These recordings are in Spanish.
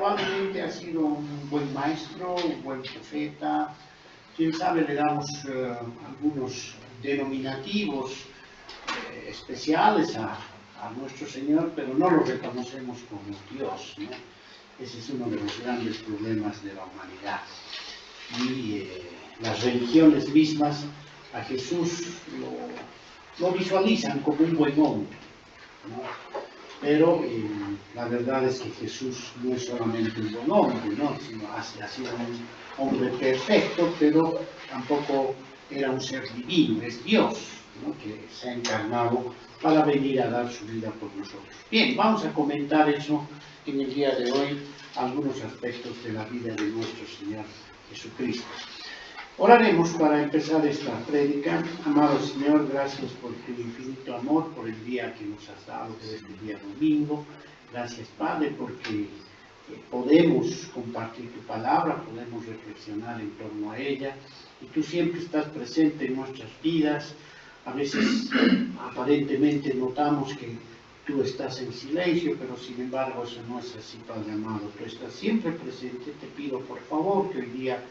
probablemente ha sido un buen maestro, un buen profeta. Quién sabe, le damos algunos denominativos especiales a nuestro Señor, pero no lo reconocemos como Dios, ¿no? Ese es uno de los grandes problemas de la humanidad. Y las religiones mismas a Jesús lo visualizan como un buen hombre, ¿no? Pero la verdad es que Jesús no es solamente un buen hombre, ¿no? Sino ha sido un hombre perfecto, pero tampoco era un ser divino, es Dios, ¿no? Que se ha encarnado para venir a dar su vida por nosotros. Bien, vamos a comentar eso en el día de hoy, algunos aspectos de la vida de nuestro Señor Jesucristo. Oraremos para empezar esta prédica. Amado Señor, gracias por tu infinito amor, por el día que nos has dado, que es este día domingo. Gracias, Padre, porque podemos compartir tu palabra, podemos reflexionar en torno a ella, y tú siempre estás presente en nuestras vidas. A veces aparentemente notamos que tú estás en silencio, pero sin embargo eso no es así, Padre amado. Tú estás siempre presente. Te pido por favor que hoy día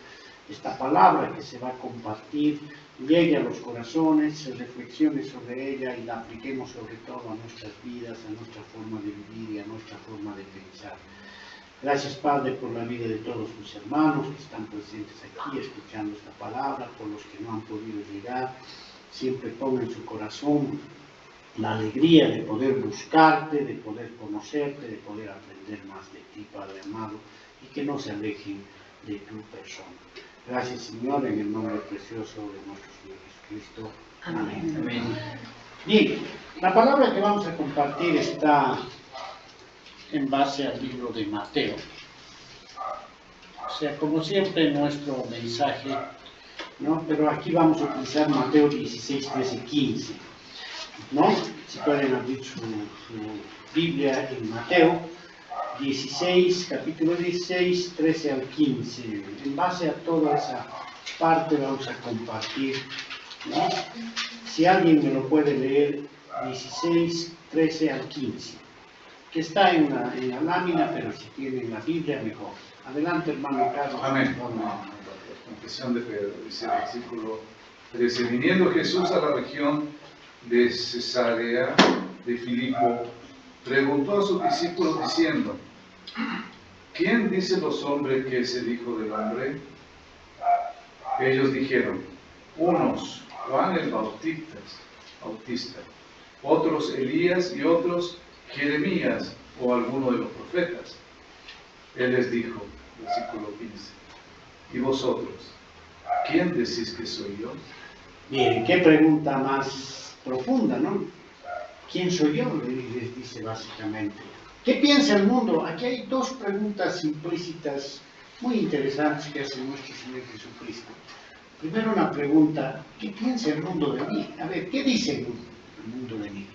esta palabra que se va a compartir llegue a los corazones, se reflexione sobre ella y la apliquemos sobre todo a nuestras vidas, a nuestra forma de vivir y a nuestra forma de pensar. Gracias, Padre, por la vida de todos mis hermanos que están presentes aquí escuchando esta palabra, por los que no han podido llegar. Siempre ponga en su corazón la alegría de poder buscarte, de poder conocerte, de poder aprender más de ti, Padre amado, y que no se alejen de tu persona. Gracias, Señor, en el nombre precioso de nuestro Señor Jesucristo. Amén. Amén. Bien, la palabra que vamos a compartir está en base al libro de Mateo. O sea, como siempre, nuestro mensaje, ¿no? Pero aquí vamos a utilizar Mateo 16, 13, 15, ¿no? Si pueden abrir su Biblia en Mateo 16, capítulo 16, 13 al 15. En base a toda esa parte vamos a compartir, ¿no? Si alguien me lo puede leer, 16, 13 al 15, que está en la lámina, pero si tienen la Biblia, mejor. Adelante, hermano Carlos. Amén. Confesión de Pedro, dice el versículo 13. Viniendo Jesús a la región de Cesarea de Filipo, preguntó a sus discípulos diciendo: ¿quién dicen los hombres que es el Hijo del Hombre? Ellos dijeron: unos Juan el Bautista, otros Elías y otros Jeremías o alguno de los profetas. Él les dijo, versículo 15: ¿y vosotros? ¿Quién decís que soy yo? Bien, qué pregunta más profunda, ¿no? ¿Quién soy yo? Les dice básicamente. ¿Qué piensa el mundo? Aquí hay dos preguntas implícitas muy interesantes que hace nuestro Señor Jesucristo. Primero una pregunta: ¿qué piensa el mundo de mí? A ver, ¿qué dice el mundo de mí?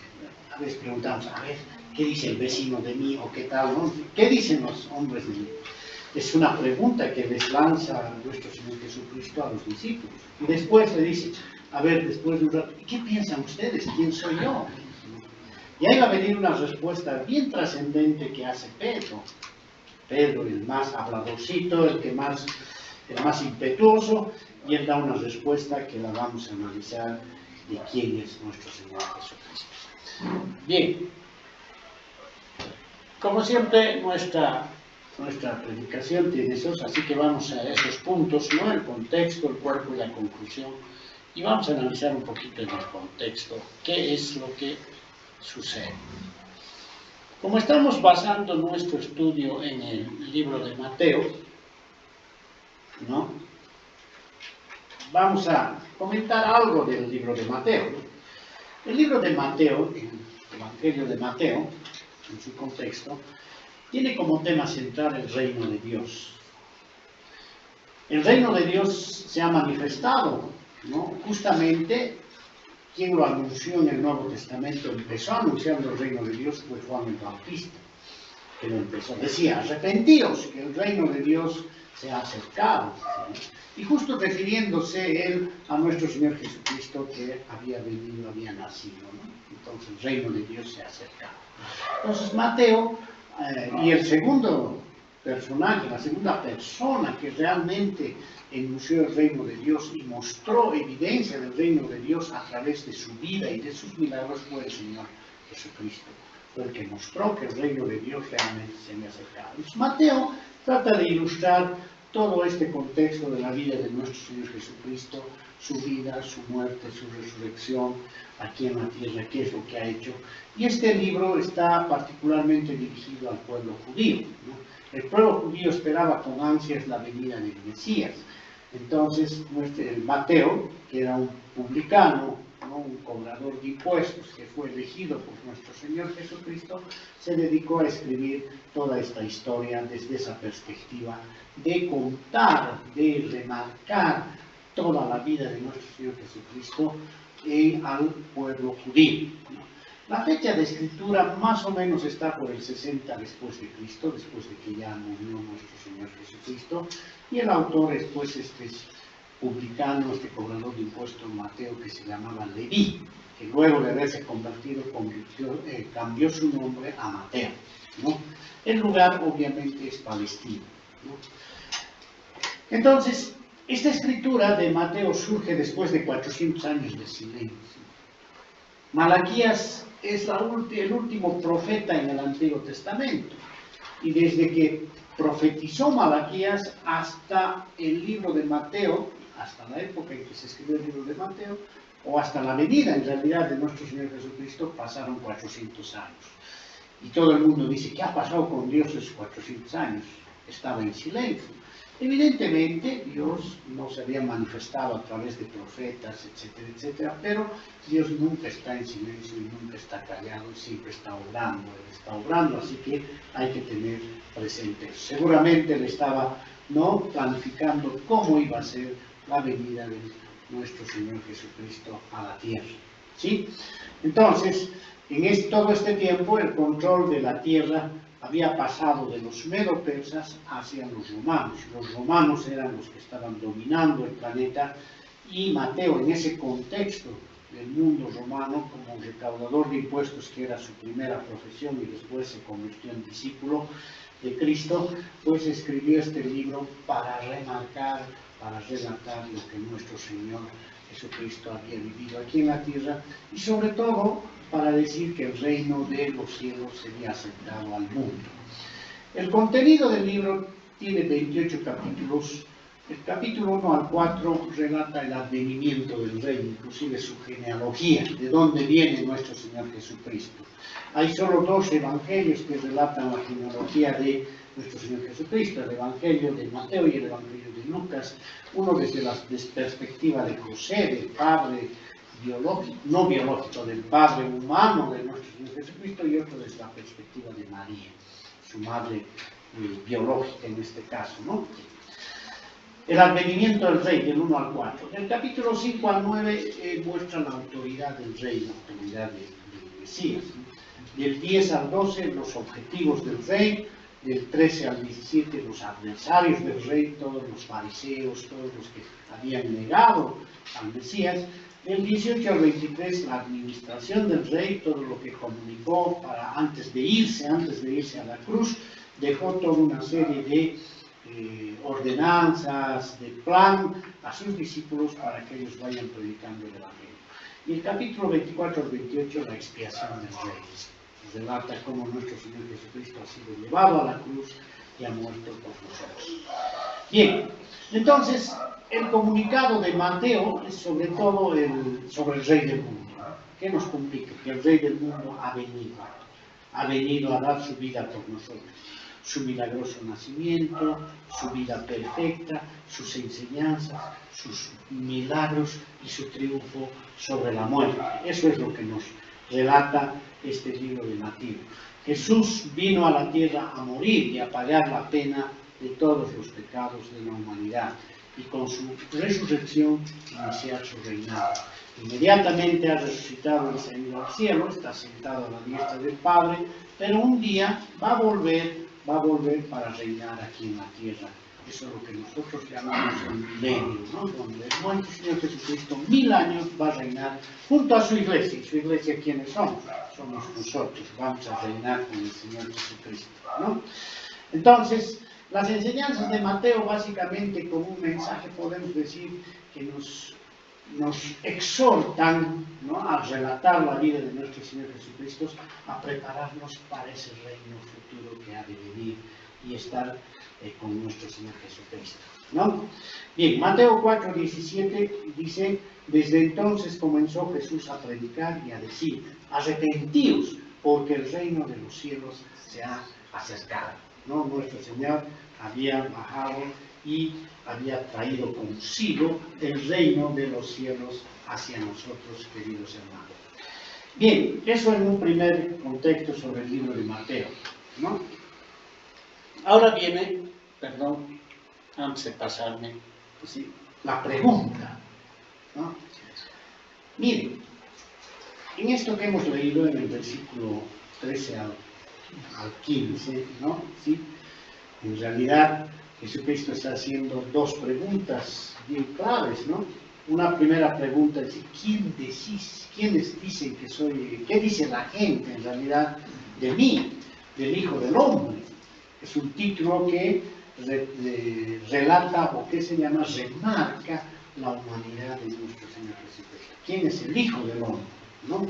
A veces preguntamos, a ver, ¿qué dice el vecino de mí? ¿O qué tal? ¿No? ¿Qué dicen los hombres de mí? Es una pregunta que les lanza nuestro Señor Jesucristo a los discípulos. Y después le dice, a ver, después de un rato, ¿qué piensan ustedes? ¿Quién soy yo? Y ahí va a venir una respuesta bien trascendente que hace Pedro. Pedro, el más habladorcito, el más impetuoso, y él da una respuesta que la vamos a analizar de quién es nuestro Señor Jesucristo. Bien, como siempre, nuestra predicación tiene esos, así que vamos a esos puntos, ¿no? El contexto, el cuerpo y la conclusión, y vamos a analizar un poquito en el contexto qué es lo que sucede. Como estamos basando nuestro estudio en el libro de Mateo, ¿no? Vamos a comentar algo del libro de Mateo, ¿no? El libro de Mateo, el Evangelio de Mateo, en su contexto, tiene como tema central el reino de Dios. El reino de Dios se ha manifestado, ¿no? Justamente quien lo anunció en el Nuevo Testamento, empezó anunciando el reino de Dios, fue Juan el Bautista, que lo empezó. Decía: arrepentíos, que el reino de Dios se ha acercado, ¿sí? Y justo refiriéndose él a nuestro Señor Jesucristo, que había venido, había nacido, ¿no? Entonces el reino de Dios se ha acercado. Entonces Mateo, y el segundo personaje, la segunda persona que realmente enunció el reino de Dios y mostró evidencia del reino de Dios a través de su vida y de sus milagros fue el Señor Jesucristo. Fue el que mostró que el reino de Dios realmente se me acercaba. Entonces, Mateo trata de ilustrar todo este contexto de la vida de nuestro Señor Jesucristo, su vida, su muerte, su resurrección aquí en la tierra, qué es lo que ha hecho. Y este libro está particularmente dirigido al pueblo judío, ¿no? El pueblo judío esperaba con ansias la venida del Mesías. Entonces, Mateo, que era un publicano, ¿no?, un cobrador de impuestos, que fue elegido por nuestro Señor Jesucristo, se dedicó a escribir toda esta historia desde esa perspectiva de contar, de remarcar toda la vida de nuestro Señor Jesucristo al pueblo judío, ¿no? La fecha de escritura más o menos está por el 60 después de Cristo, después de que ya murió nuestro Señor Jesucristo, y el autor es pues este publicano, este cobrador de impuestos Mateo, que se llamaba Leví, que luego de haberse convertido cambió su nombre a Mateo, ¿no? El lugar obviamente es Palestina, ¿no? Entonces, esta escritura de Mateo surge después de 400 años de silencio. Malaquías es el último profeta en el Antiguo Testamento, y desde que profetizó Malaquías hasta el libro de Mateo, hasta la época en que se escribió el libro de Mateo, o hasta la venida en realidad de nuestro Señor Jesucristo, pasaron 400 años. Y todo el mundo dice, ¿qué ha pasado con Dios esos 400 años? Estaba en silencio. Evidentemente, Dios no se había manifestado a través de profetas, etcétera, etcétera, pero Dios nunca está en silencio y nunca está callado, siempre está obrando, así que hay que tener presente eso. Seguramente Él estaba, ¿no?, planificando cómo iba a ser la venida de nuestro Señor Jesucristo a la tierra, ¿sí? Entonces, todo este tiempo, el control de la tierra había pasado de los medo-persas hacia los romanos. Los romanos eran los que estaban dominando el planeta, y Mateo, en ese contexto del mundo romano, como recaudador de impuestos, que era su primera profesión y después se convirtió en discípulo de Cristo, pues escribió este libro para remarcar, para relatar lo que nuestro Señor Jesucristo había vivido aquí en la tierra, y sobre todo para decir que el reino de los cielos se había acercado al mundo. El contenido del libro tiene 28 capítulos. El capítulo 1 al 4 relata el advenimiento del rey, inclusive su genealogía, de dónde viene nuestro Señor Jesucristo. Hay solo 2 evangelios que relatan la genealogía de nuestro Señor Jesucristo, el Evangelio de Mateo y el Evangelio de Lucas, uno desde la perspectiva de José, del padre biológico, no biológico, del padre humano de nuestro Señor Jesucristo, y otro desde la perspectiva de María, su madre biológica en este caso, ¿no? El advenimiento del rey, del 1 al 4. Del capítulo 5 al 9 muestra la autoridad del rey, la autoridad del Mesías, ¿no? Del 10 al 12, los objetivos del rey. Del 13 al 17, los adversarios del rey, todos los fariseos, todos los que habían negado al Mesías. Del 18 al 23, la administración del rey, todo lo que comunicó para antes de irse a la cruz, dejó toda una serie de ordenanzas, de plan a sus discípulos para que ellos vayan predicando el Evangelio. Y el capítulo 24 al 28, la expiación del rey. Relata cómo nuestro Señor Jesucristo ha sido llevado a la cruz y ha muerto por nosotros. Bien, entonces, el comunicado de Mateo es sobre todo sobre el Rey del mundo. ¿Qué nos comunica? Que el Rey del mundo ha venido a dar su vida por nosotros. Su milagroso nacimiento, su vida perfecta, sus enseñanzas, sus milagros y su triunfo sobre la muerte. Eso es lo que nos relata este libro de Mateo. Jesús vino a la tierra a morir y a pagar la pena de todos los pecados de la humanidad, y con su resurrección iniciar su reinado. Inmediatamente ha resucitado y se ha ido al cielo, está sentado a la diestra del Padre, pero un día va a volver para reinar aquí en la tierra. Eso es lo que nosotros llamamos el milenio, ¿no? Donde nuestro Señor Jesucristo 1000 años va a reinar junto a su iglesia. ¿Y su iglesia quiénes somos? Somos nosotros. Vamos a reinar con el Señor Jesucristo, ¿no? Entonces, Las enseñanzas de Mateo básicamente como un mensaje podemos decir que nos exhortan, ¿no?, al relatar la vida de nuestro Señor Jesucristo, a prepararnos para ese reino futuro que ha de venir y estar con nuestro Señor Jesucristo, ¿no? Bien, Mateo 4:17 dice: desde entonces comenzó Jesús a predicar y a decir: arrepentíos, porque el reino de los cielos se ha acercado, ¿no? Nuestro Señor había bajado y había traído consigo el reino de los cielos hacia nosotros, queridos hermanos. Bien, eso en un primer contexto sobre el libro de Mateo, ¿no? Ahora viene, perdón, antes de pasarme, ¿sí?, la pregunta, ¿no? Miren, en esto que hemos leído en el versículo 13 al 15, ¿no? ¿Sí? En realidad, Jesucristo está haciendo dos preguntas bien claves, ¿no? Una primera pregunta es: ¿quiénes dicen que soy? ¿Qué dice la gente en realidad de mí, del Hijo del Hombre? Es un título que relata, o que se llama, remarca la humanidad de nuestro Señor Jesucristo. ¿Quién es el Hijo del Hombre?, ¿no?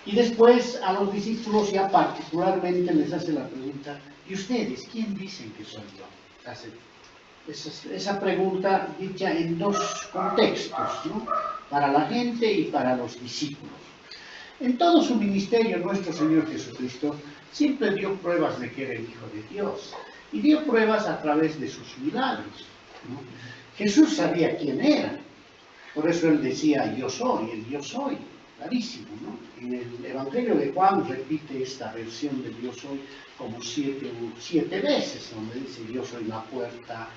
Y después a los discípulos ya particularmente les hace la pregunta: ¿y ustedes quién dicen que soy yo? Hace esa pregunta dicha en dos contextos, ¿no?, para la gente y para los discípulos. En todo su ministerio, nuestro Señor Jesucristo siempre dio pruebas de que era el Hijo de Dios, y dio pruebas a través de sus milagros, ¿no? Jesús sabía quién era, por eso él decía: yo soy, el yo soy, clarísimo, ¿no? En el Evangelio de Juan repite esta versión del yo soy como siete veces, donde dice: yo soy la puerta,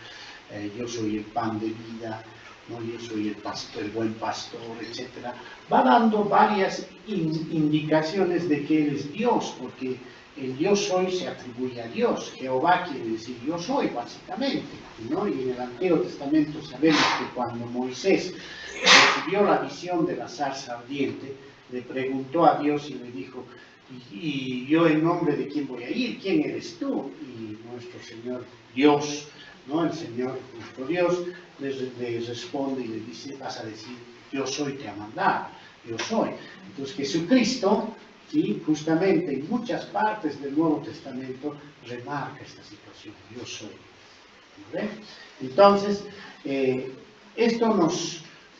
yo soy el pan de vida, ¿no?, yo soy el pastor, el buen pastor, etc. Va dando varias indicaciones de que él es Dios, porque el yo soy se atribuye a Dios. Jehová quiere decir yo soy, básicamente, ¿no? Y en el Antiguo Testamento sabemos que cuando Moisés recibió la visión de la zarza ardiente, le preguntó a Dios y le dijo: ¿y yo en nombre de quién voy a ir? ¿Quién eres tú? Y nuestro Señor Dios, ¿no?, el Señor, nuestro Dios, le responde y le dice: vas a decir: yo soy, te ha mandado, yo soy. Entonces Jesucristo, ¿sí?, justamente en muchas partes del Nuevo Testamento remarca esta situación: yo soy. ¿Ven? Entonces, esto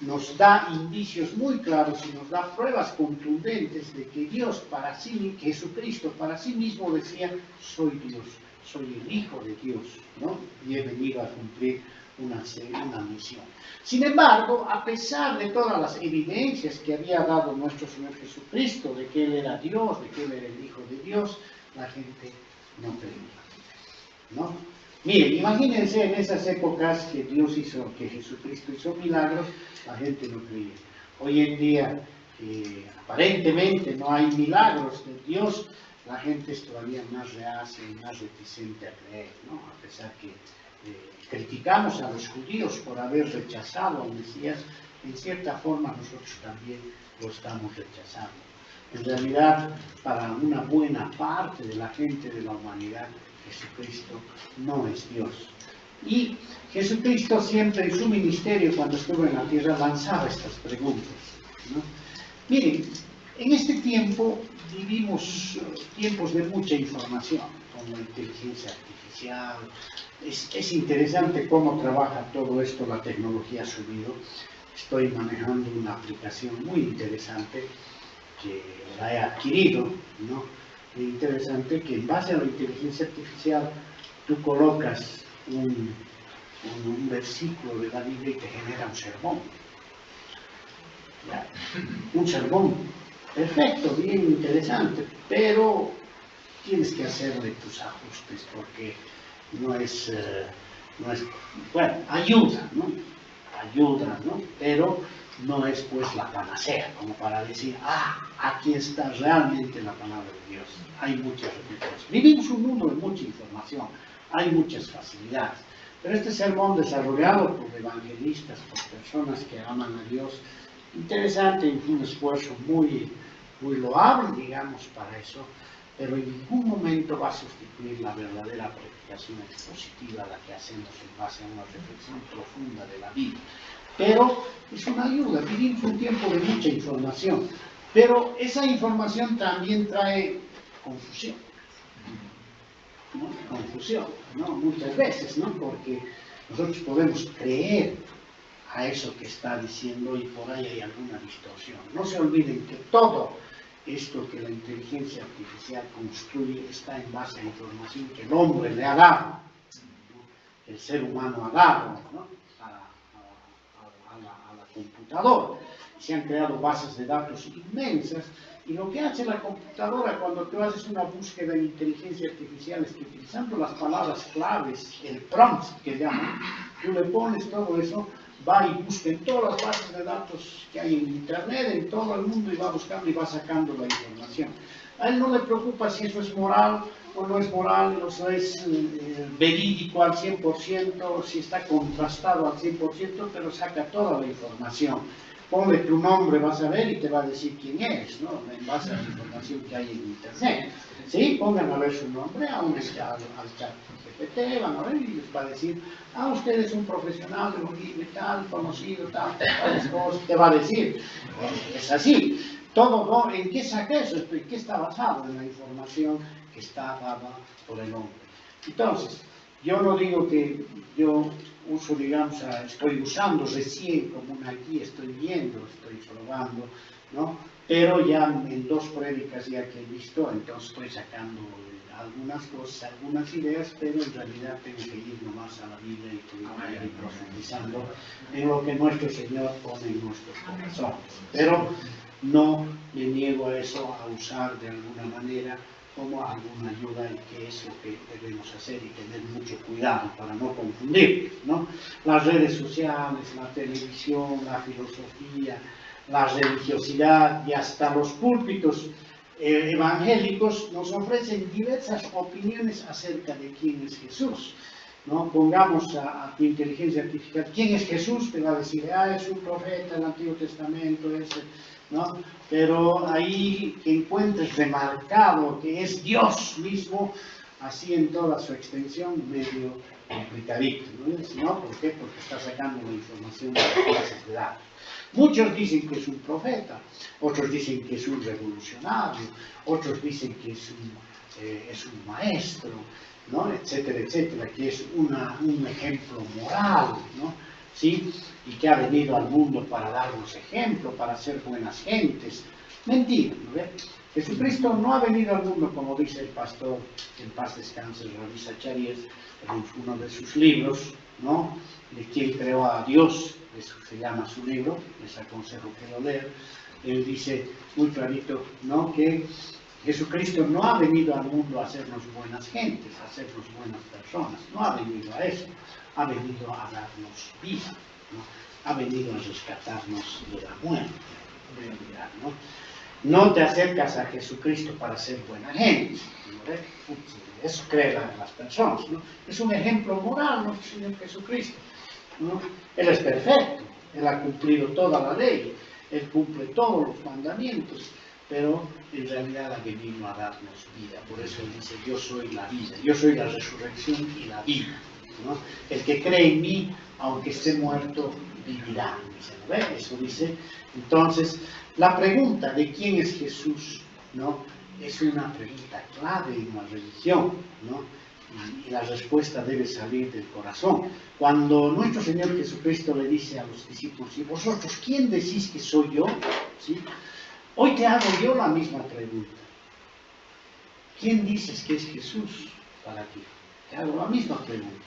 nos da indicios muy claros y nos da pruebas contundentes de que Dios para sí, Jesucristo para sí mismo decía: soy Dios, soy el Hijo de Dios, ¿no?, y he venido a cumplir una misión. Sin embargo, a pesar de todas las evidencias que había dado nuestro Señor Jesucristo de que Él era Dios, de que Él era el Hijo de Dios, la gente no creía, ¿no? Miren, imagínense en esas épocas que Jesucristo hizo milagros, la gente no creía. Hoy en día, aparentemente no hay milagros de Dios, la gente es todavía más reacia y más reticente a creer, ¿no? A pesar que criticamos a los judíos por haber rechazado al Mesías, en cierta forma nosotros también lo estamos rechazando. En realidad, para una buena parte de la gente de la humanidad, Jesucristo no es Dios. Y Jesucristo siempre en su ministerio, cuando estuvo en la tierra, lanzaba estas preguntas, ¿no? Miren, en este tiempo vivimos tiempos de mucha información, con la inteligencia artificial. Es interesante cómo trabaja todo esto, la tecnología ha subido. Estoy manejando una aplicación muy interesante que la he adquirido, ¿no? Interesante que en base a la inteligencia artificial tú colocas un versículo de la Biblia y te genera un sermón. ¿Ya? Un sermón perfecto, bien interesante, pero tienes que hacerle tus ajustes porque no es, bueno, ayuda, ¿no? Ayuda, ¿no? Pero no es pues la panacea, como para decir: aquí está realmente la palabra de Dios. Hay muchas repeticiones. Vivimos un mundo de mucha información, hay muchas facilidades, pero este sermón desarrollado por evangelistas, por personas que aman a Dios, interesante, un esfuerzo muy loable, digamos, para eso, pero en ningún momento va a sustituir la verdadera predicación expositiva, la que hacemos en base a una reflexión profunda de la vida. Pero es una ayuda, vivimos un tiempo de mucha información, pero esa información también trae confusión, ¿no? Confusión, ¿no? Muchas veces, ¿no? Porque nosotros podemos creer a eso que está diciendo y por ahí hay alguna distorsión. No se olviden que todo esto que la inteligencia artificial construye está en base a información que el hombre le ha dado, ¿no? El ser humano ha dado, ¿no? a la computadora. Se han creado bases de datos inmensas y lo que hace la computadora cuando tú haces una búsqueda en inteligencia artificial es que utilizando las palabras claves, el prompt que llaman, tú le pones todo eso, va y busca en todas las bases de datos que hay en internet, en todo el mundo, y va buscando y va sacando la información. A él no le preocupa si eso es moral o no es moral, o si es verídico al 100%, si está contrastado al 100%, pero saca toda la información. Ponle tu nombre, vas a ver y te va a decir quién eres, ¿no? En base a la información que hay en internet. ¿Sí? Pongan a ver su nombre al chat GPT, van a ver y les va a decir, usted es un profesional de Bolivia, tal, conocido, tales cosas, te va a decir. Es así. Todo, ¿no? ¿En qué saca eso? ¿En qué está basado? En la información que está dada por el hombre. Entonces, yo no digo que yo uso, digamos, estoy usando recién como una guía, estoy viendo, estoy probando, ¿no? Pero ya en 2 prédicas ya que he visto, entonces estoy sacando algunas cosas, algunas ideas, pero en realidad tengo que ir nomás a la Biblia y tengo que ir profundizando en lo que nuestro Señor pone en nuestros corazones. Pero no me niego a eso, a usar de alguna manera como alguna ayuda, y que es lo que debemos hacer y tener mucho cuidado para no confundir, ¿no? Las redes sociales, la televisión, la filosofía, la religiosidad y hasta los púlpitos evangélicos nos ofrecen diversas opiniones acerca de quién es Jesús, ¿no? Pongamos a tu inteligencia artificial, ¿quién es Jesús? Te va a decir, es un profeta del Antiguo Testamento, ¿no? Pero ahí que encuentres remarcado que es Dios mismo, así en toda su extensión, medio complicadito, ¿no? ¿Por qué? Porque está sacando la información de las bases de datos. Muchos dicen que es un profeta, otros dicen que es un revolucionario, otros dicen que es un maestro, ¿no? Etcétera, etcétera, que es un ejemplo moral, ¿no? ¿Sí? Y que ha venido al mundo para darnos ejemplo, para ser buenas gentes. Mentira, ¿no ve? Jesucristo no ha venido al mundo, como dice el pastor, en paz descanse, Rabbi Zacharías, en uno de sus libros, ¿no? De quien creó a Dios, eso se llama su libro, les aconsejo que lo lean. Él dice muy clarito, ¿no? Que Jesucristo no ha venido al mundo a hacernos buenas gentes, a hacernos buenas personas, no ha venido a eso, ha venido a darnos vida, ¿no? Ha venido a rescatarnos de la muerte, ¿no? No te acercas a Jesucristo para ser buena gente, ¿no? Eso creen las personas, ¿no? Es un ejemplo moral, ¿no? Señor Jesucristo, ¿no? Él es perfecto, Él ha cumplido toda la ley, Él cumple todos los mandamientos, pero en realidad ha venido a darnos vida. Por eso Él dice, yo soy la vida, yo soy la resurrección y la vida, ¿no? El que cree en mí, aunque esté muerto, vivirá. ¿No ve? Eso dice. Entonces, la pregunta de quién es Jesús, ¿no? Es una pregunta clave en la religión, ¿no? Y la respuesta debe salir del corazón. Cuando nuestro Señor Jesucristo le dice a los discípulos, ¿y vosotros quién decís que soy yo? ¿Sí? Hoy te hago yo la misma pregunta. ¿Quién dices que es Jesús para ti? Te hago la misma pregunta.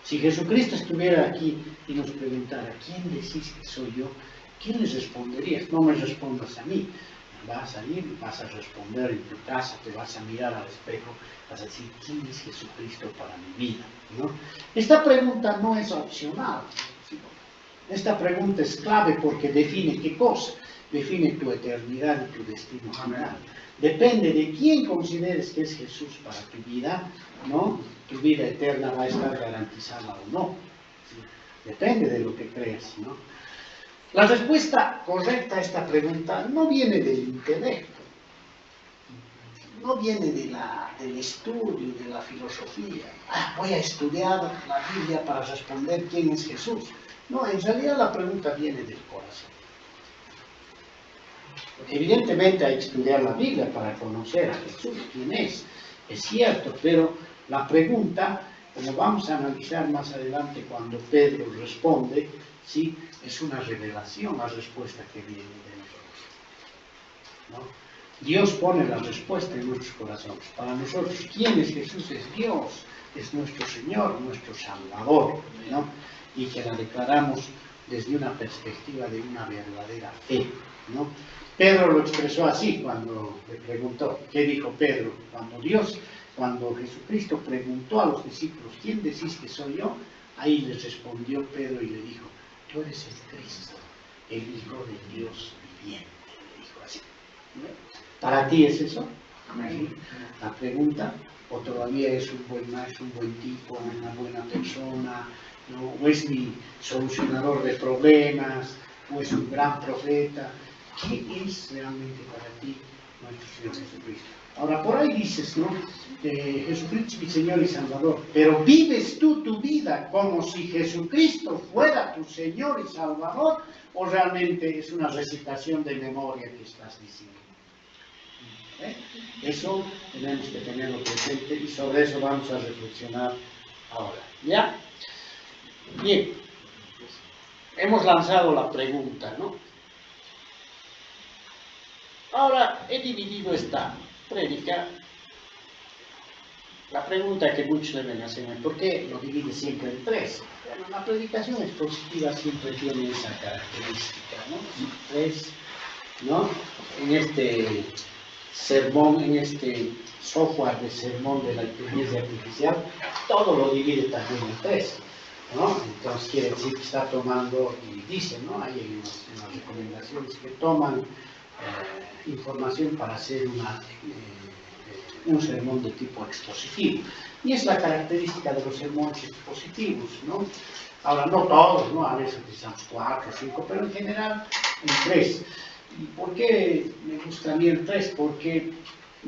Si Jesucristo estuviera aquí y nos preguntara, ¿quién decís que soy yo? ¿Quién les responderías? No me respondas a mí. Vas a ir, vas a responder en tu casa, te vas a mirar al espejo, vas a decir, ¿quién es Jesucristo para mi vida? ¿No? Esta pregunta no es opcional. Esta pregunta es clave porque define qué cosa. Define tu eternidad y tu destino final. Depende de quién consideres que es Jesús para tu vida, ¿no? Tu vida eterna va a estar garantizada o no. ¿Sí? Depende de lo que creas, ¿no? La respuesta correcta a esta pregunta no viene del intelecto. no viene del estudio, de la filosofía. Voy a estudiar la Biblia para responder quién es Jesús. No, en realidad la pregunta viene del corazón. Evidentemente hay que estudiar la Biblia para conocer a Jesús, quién es cierto, pero la pregunta, como vamos a analizar más adelante cuando Pedro responde, ¿sí? Es una revelación la respuesta que viene de nosotros, ¿no? Dios pone la respuesta en nuestros corazones. Para nosotros, ¿quién es Jesús? Es Dios, es nuestro Señor, nuestro Salvador, ¿no? Y que la declaramos desde una perspectiva de una verdadera fe, ¿no? Pedro lo expresó así cuando le preguntó. ¿Qué dijo Pedro? Cuando Jesucristo preguntó a los discípulos, ¿quién decís que soy yo? Ahí les respondió Pedro y le dijo, tú eres el Cristo, el Hijo del Dios viviente, le dijo así, ¿no? ¿Para ti es eso? Amén. La pregunta, o todavía es un buen maestro, un buen tipo, una buena persona, ¿no? O es mi solucionador de problemas, o es un gran profeta. ¿Qué es realmente para ti nuestro Señor Jesucristo? Ahora, por ahí dices, ¿no? Jesucristo es mi Señor y Salvador, pero ¿vives tú tu vida como si Jesucristo fuera tu Señor y Salvador? ¿O realmente es una recitación de memoria que estás diciendo? Eso tenemos que tenerlo presente y sobre eso vamos a reflexionar ahora. ¿Ya? Bien. Hemos lanzado la pregunta, ¿no? Ahora he dividido esta prédica. La pregunta que muchos deben hacerme, ¿por qué lo divide siempre en tres? Bueno, la predicación expositiva siempre tiene esa característica, ¿no? Tres, ¿no? En este sermón, en este software de sermón de la inteligencia artificial, todo lo divide también en tres, ¿no? Entonces quiere decir que está tomando, y dice, ¿no? Hay en las recomendaciones que toman información para hacer un sermón de tipo expositivo. Y es la característica de los sermones expositivos, ¿no? Ahora, no todos, ¿no? A veces utilizamos 4 o 5, pero en general en 3. ¿Y por qué me gusta a mí el 3? Porque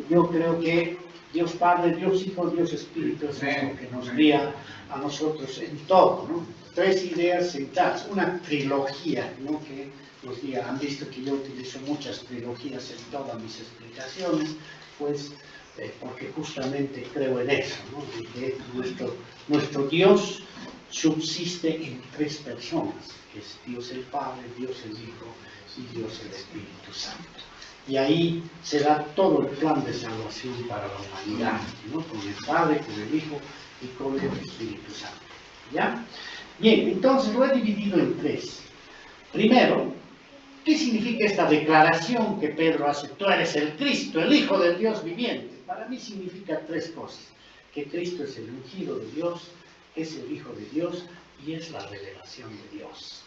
yo creo que Dios Padre, Dios Hijo, Dios Espíritu es lo que nos guía a nosotros en todo, ¿no? 3 ideas centrales, una trilogía, ¿no? Que nos guía. Han visto que yo utilizo muchas trilogías en todas mis explicaciones, pues porque justamente creo en eso, ¿no? De que nuestro Dios subsiste en 3 personas, que es Dios el Padre, Dios el Hijo y Dios el Espíritu Santo. Y ahí se da todo el plan de salvación para la humanidad, ¿no? Con el Padre, con el Hijo y con el Espíritu Santo. ¿Ya? Bien, entonces lo he dividido en 3. Primero, ¿qué significa esta declaración que Pedro hace? Tú eres el Cristo, el Hijo del Dios viviente. Para mí significa 3 cosas. Que Cristo es el ungido de Dios, es el Hijo de Dios y es la revelación de Dios.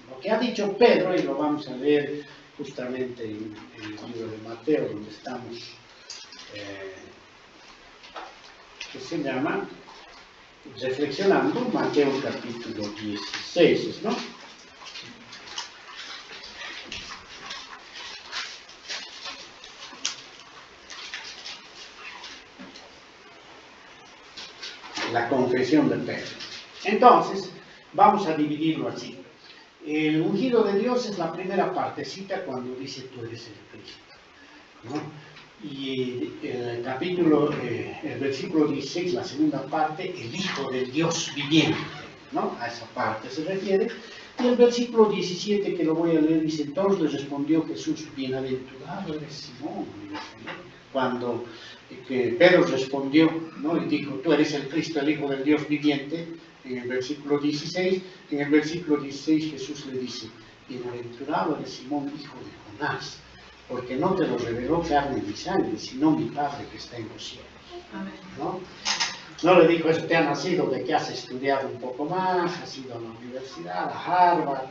Lo que ha dicho Pedro, y lo vamos a leer justamente en el libro de Mateo, donde estamos, que se llama Reflexionando, Mateo capítulo 16, ¿no? La confesión de Pedro. Entonces, vamos a dividirlo así. El ungido de Dios es la primera partecita cuando dice tú eres el Cristo, ¿no? Y el capítulo, el versículo 16, la segunda parte, el Hijo del Dios viviente, ¿no? A esa parte se refiere. Y el versículo 17, que lo voy a leer, dice, entonces le respondió Jesús, bienaventurado eres Simón, cuando que Pedro respondió, ¿no? Y dijo, tú eres el Cristo, el Hijo del Dios viviente, en el versículo 16, en el versículo 16 Jesús le dice, bienaventurado eres Simón, hijo de Jonás, porque no te lo reveló carne ni sangre, sino mi Padre que está en los cielos. ¿No? No le dijo, eso te ha nacido de que has estudiado un poco más, has ido a la universidad, a Harvard,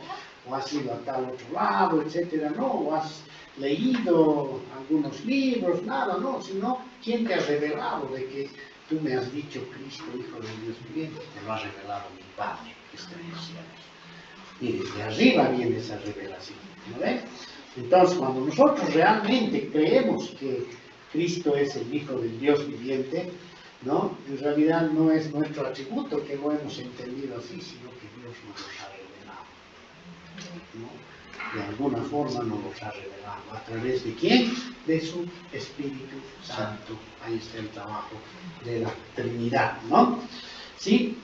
o has ido a tal otro lado, etcétera, no, o has leído algunos libros, nada, no, sino ¿quién te ha revelado de que tú me has dicho Cristo, Hijo del Dios viviente? Te lo ha revelado mi Padre que está en los cielos. Y desde arriba viene esa revelación, ¿no ven? Entonces, cuando nosotros realmente creemos que Cristo es el Hijo del Dios viviente, ¿no? En realidad no es nuestro atributo que lo hemos entendido así, sino que Dios nos los ha revelado, ¿no? De alguna forma nos los ha revelado. ¿A través de quién? De su Espíritu Santo. Ahí está el trabajo de la Trinidad, ¿no? ¿Sí?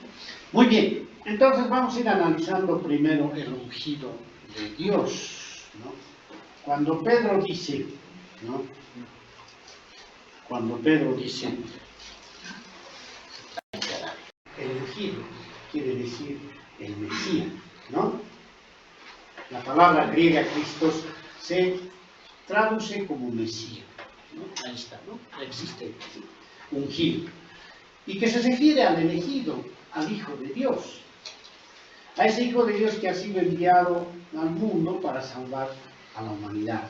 Muy bien. Entonces vamos a ir analizando primero el ungido de Dios, ¿no? Cuando Pedro dice, ¿no? Cuando Pedro dice el ungido, quiere decir el Mesías, ¿no? La palabra griega Christos se traduce como Mesías, ¿no? Ahí está, ¿no? Existe ungido. Y que se refiere al elegido, al Hijo de Dios. A ese Hijo de Dios que ha sido enviado al mundo para salvar a la humanidad.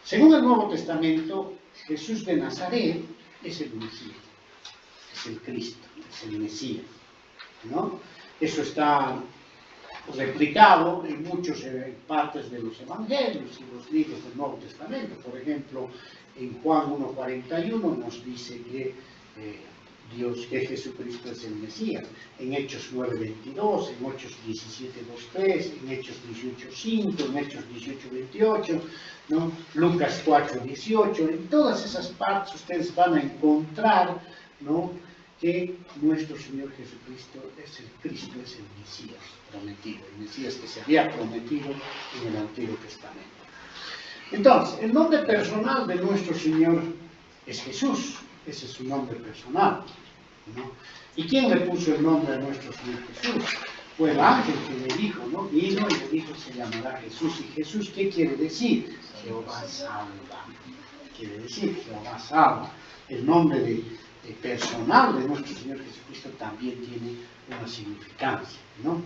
Según el Nuevo Testamento, Jesús de Nazaret es el ungido, es el Cristo, es el Mesías, ¿no? Eso está replicado en muchas partes de los Evangelios y los libros del Nuevo Testamento. Por ejemplo, en Juan 1:41 nos dice que que Jesucristo es el Mesías. En Hechos 9:22, en Hechos 17:2-3, en Hechos 18:5, en Hechos 18:28, ¿no? Lucas 4:18, en todas esas partes ustedes van a encontrar, ¿no?, que nuestro Señor Jesucristo es el Cristo, es el Mesías prometido, el Mesías que se había prometido en el Antiguo Testamento. Entonces, el nombre personal de nuestro Señor es Jesús, ese es su nombre personal, ¿no? ¿Y quién le puso el nombre a nuestro Señor Jesús? Fue el ángel que le dijo, ¿no? Vino y le dijo, se llamará Jesús. ¿Y Jesús qué quiere decir? Jehová salva. Quiere decir Jehová salva. El nombre personal de nuestro Señor Jesucristo también tiene una significancia, ¿no?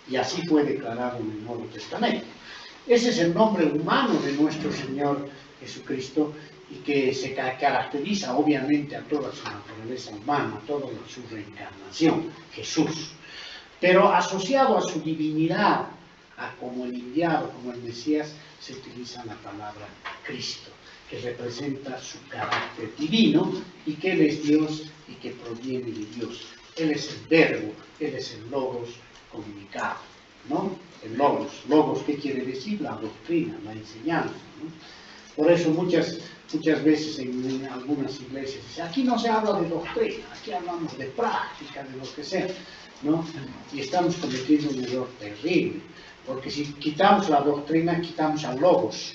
Y así fue declarado en el Nuevo Testamento. Ese es el nombre humano de nuestro Señor Jesucristo y que se caracteriza obviamente a toda su naturaleza humana, a toda su reencarnación, Jesús. Pero asociado a su divinidad, como el enviado, como el Mesías, se utiliza la palabra Cristo, que representa su carácter divino y que Él es Dios y que proviene de Dios. Él es el verbo, Él es el logos comunicado, ¿no? El logos, ¿qué quiere decir? La doctrina, la enseñanza, ¿no? Por eso muchas veces en algunas iglesias dicen, aquí no se habla de doctrina, aquí hablamos de práctica, de lo que sea, ¿no? Y estamos cometiendo un error terrible, porque si quitamos la doctrina, quitamos al logos,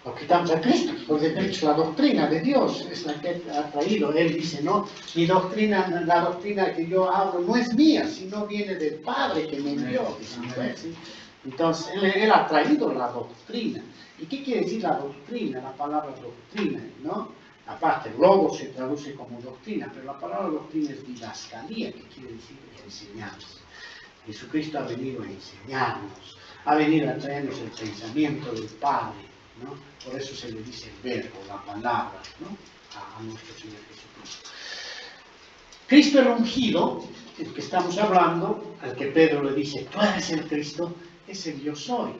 o quitamos a Cristo, porque Cristo es la doctrina de Dios, es la que ha traído. Él dice, no, mi doctrina, la doctrina que yo hablo no es mía, sino viene del Padre que me envió. ¿Sí? Entonces, él ha traído la doctrina. ¿Y qué quiere decir la doctrina? La palabra doctrina, ¿no? Aparte, logos se traduce como doctrina, pero la palabra doctrina es didascalía, que quiere decir enseñanza. Jesucristo ha venido a enseñarnos, ha venido a traernos el pensamiento del Padre, ¿no? Por eso se le dice el verbo, la palabra, ¿no?, a nuestro Señor Jesucristo. Cristo el ungido, el que estamos hablando, al que Pedro le dice, tú eres el Cristo, es el yo soy.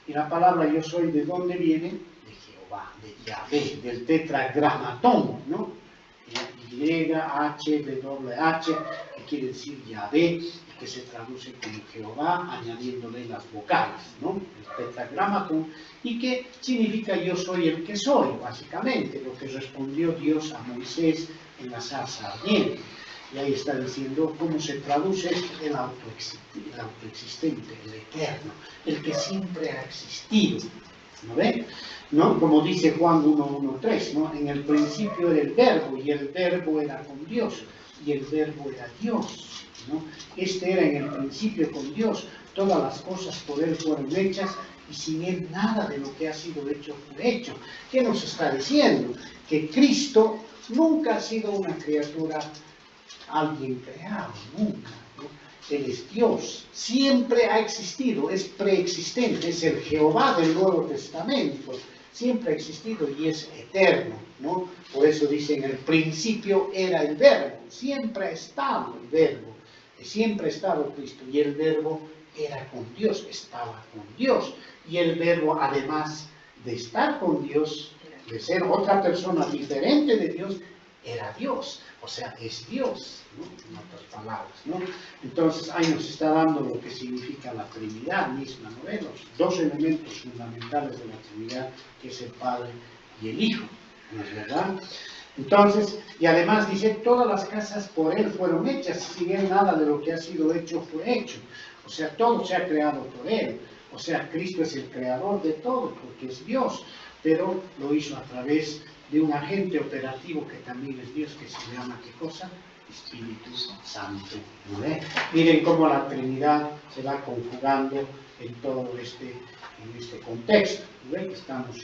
Y la palabra yo soy, ¿de dónde viene? De Jehová, de Yahvé, del tetragramatón, ¿no? Y-H-W-H, que quiere decir Yahvé, que se traduce como Jehová, añadiéndole las vocales, ¿no? El tetragramatón, y que significa yo soy el que soy, básicamente, lo que respondió Dios a Moisés en la zarza ardiente. Y ahí está diciendo cómo se traduce el autoexistente, el eterno, el que siempre ha existido. ¿No ven? ¿No? Como dice Juan 1:1-3, ¿no? En el principio era el verbo, y el verbo era con Dios, y el verbo era Dios, ¿no? Este era en el principio con Dios, todas las cosas por Él fueron hechas, y sin Él nada de lo que ha sido hecho fue hecho. ¿Qué nos está diciendo? Que Cristo nunca ha sido una criatura, alguien creado, nunca, ¿no? Él es Dios, siempre ha existido, es preexistente, es el Jehová del Nuevo Testamento, siempre ha existido y es eterno, ¿no? Por eso dice, en el principio era el verbo, siempre ha estado el verbo, siempre ha estado Cristo, y el verbo era con Dios, estaba con Dios, y el verbo, además de estar con Dios, de ser otra persona diferente de Dios, era Dios, o sea, es Dios, ¿no? En otras palabras, ¿no? Entonces ahí nos está dando lo que significa la Trinidad misma, ¿no? Los dos elementos fundamentales de la Trinidad, que es el Padre y el Hijo, ¿no es verdad? Entonces, y además dice, todas las casas por Él fueron hechas, sin Él nada de lo que ha sido hecho fue hecho, o sea, todo se ha creado por Él, o sea, Cristo es el creador de todo, porque es Dios, pero lo hizo a través de un agente operativo que también es Dios, que se llama, ¿qué cosa? Espíritu Santo, ¿no ve? Miren cómo la Trinidad se va conjugando en todo este contexto, ¿no ve? Que estamos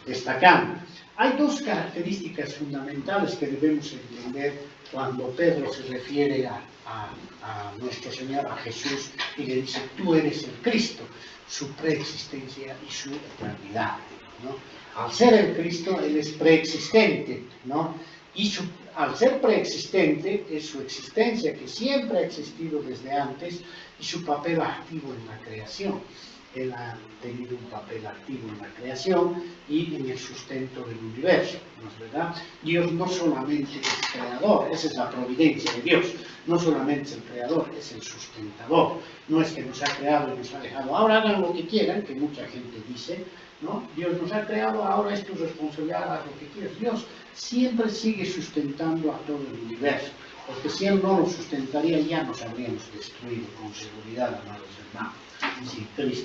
destacando. Hay dos características fundamentales que debemos entender cuando Pedro se refiere a nuestro Señor, a Jesús, y le dice, tú eres el Cristo, su preexistencia y su eternidad, ¿no? Al ser el Cristo, Él es preexistente, ¿no? Y al ser preexistente, es su existencia, que siempre ha existido desde antes, y su papel activo en la creación. Él ha tenido un papel activo en la creación y en el sustento del universo, ¿no es verdad? Dios no solamente es creador, esa es la providencia de Dios, no solamente es el creador, es el sustentador. No es que nos ha creado y nos ha dejado, ahora hagan lo que quieran, que mucha gente dice, ¿no? Dios nos ha creado, ahora es tu responsabilidad, haz lo que quieras. Dios siempre sigue sustentando a todo el universo, porque si Él no lo sustentaría ya nos habríamos destruido con seguridad, amados hermanos.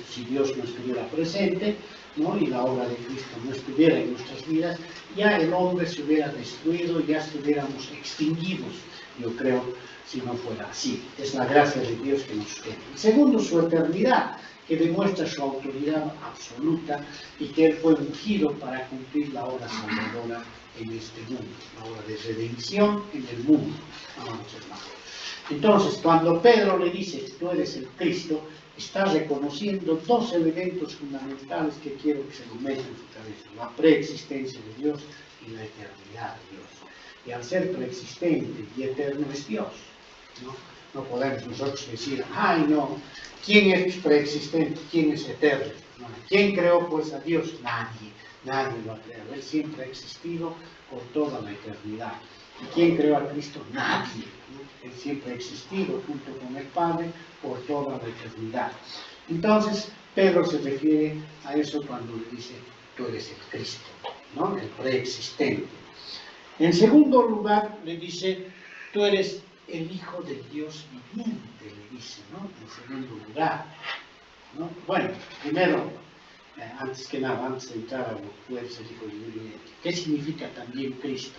Si Dios no estuviera presente, ¿no? Y la obra de Cristo no estuviera en nuestras vidas, ya el hombre se hubiera destruido, ya estuviéramos extinguidos, yo creo, si no fuera así. Es la gracia de Dios que nos sustenta. Segundo, su eternidad, que demuestra su autoridad absoluta y que Él fue ungido para cumplir la obra salvadora en este mundo, la obra de redención en el mundo, amados hermanos. Entonces, cuando Pedro le dice, tú eres el Cristo, está reconociendo dos elementos fundamentales que quiero que se lo metan en su cabeza: la preexistencia de Dios y la eternidad de Dios. Y al ser preexistente y eterno es Dios, ¿no? No podemos nosotros decir, ay no, ¿quién es preexistente? ¿Quién es eterno? No. ¿Quién creó pues a Dios? Nadie, nadie lo ha creado. Él siempre ha existido por toda la eternidad. ¿Y quién creó a Cristo? Nadie, ¿no? Él siempre ha existido junto con el Padre por toda la eternidad. Entonces, Pedro se refiere a eso cuando le dice, tú eres el Cristo, ¿no? El preexistente. En segundo lugar, le dice, tú eres el Hijo del Dios viviente, le dice, ¿no? En segundo lugar, ¿no? Bueno, primero, antes que nada, antes de entrar a lo que puede ser Hijo del Dios viviente, ¿qué significa también Cristo?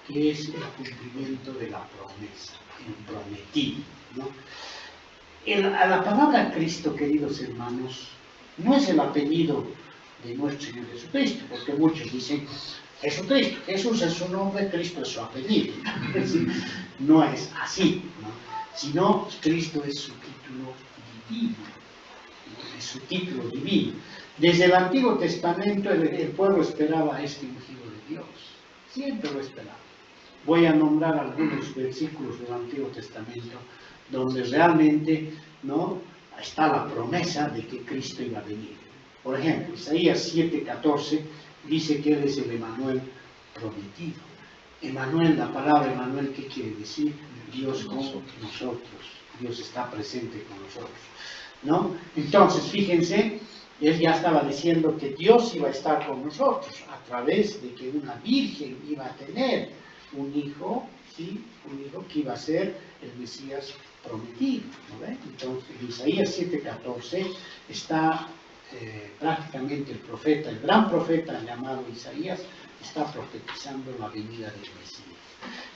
Que es el cumplimiento de la promesa, el prometido, ¿no? La palabra Cristo, queridos hermanos, no es el apellido de nuestro Señor Jesucristo, porque muchos dicen, Jesucristo, Jesús es su nombre, Cristo es su apellido. No es así, ¿no? Sino Cristo es su título divino, ¿no? Es su título divino. Desde el Antiguo Testamento el pueblo esperaba a este ungido de Dios, siempre lo esperaba. Voy a nombrar algunos versículos del Antiguo Testamento donde realmente, ¿no?, está la promesa de que Cristo iba a venir. Por ejemplo, Isaías 7:14 dice que Él es el Emanuel prometido. Emanuel, la palabra Emanuel, ¿qué quiere decir? Dios con nosotros. Dios está presente con nosotros, ¿no? Entonces, fíjense, Él ya estaba diciendo que Dios iba a estar con nosotros a través de que una virgen iba a tener un hijo, ¿sí? Un hijo que iba a ser el Mesías prometido, ¿no ve? Entonces, en Isaías 7:14 está prácticamente el profeta, el gran profeta llamado Isaías, está profetizando la venida del Mesías.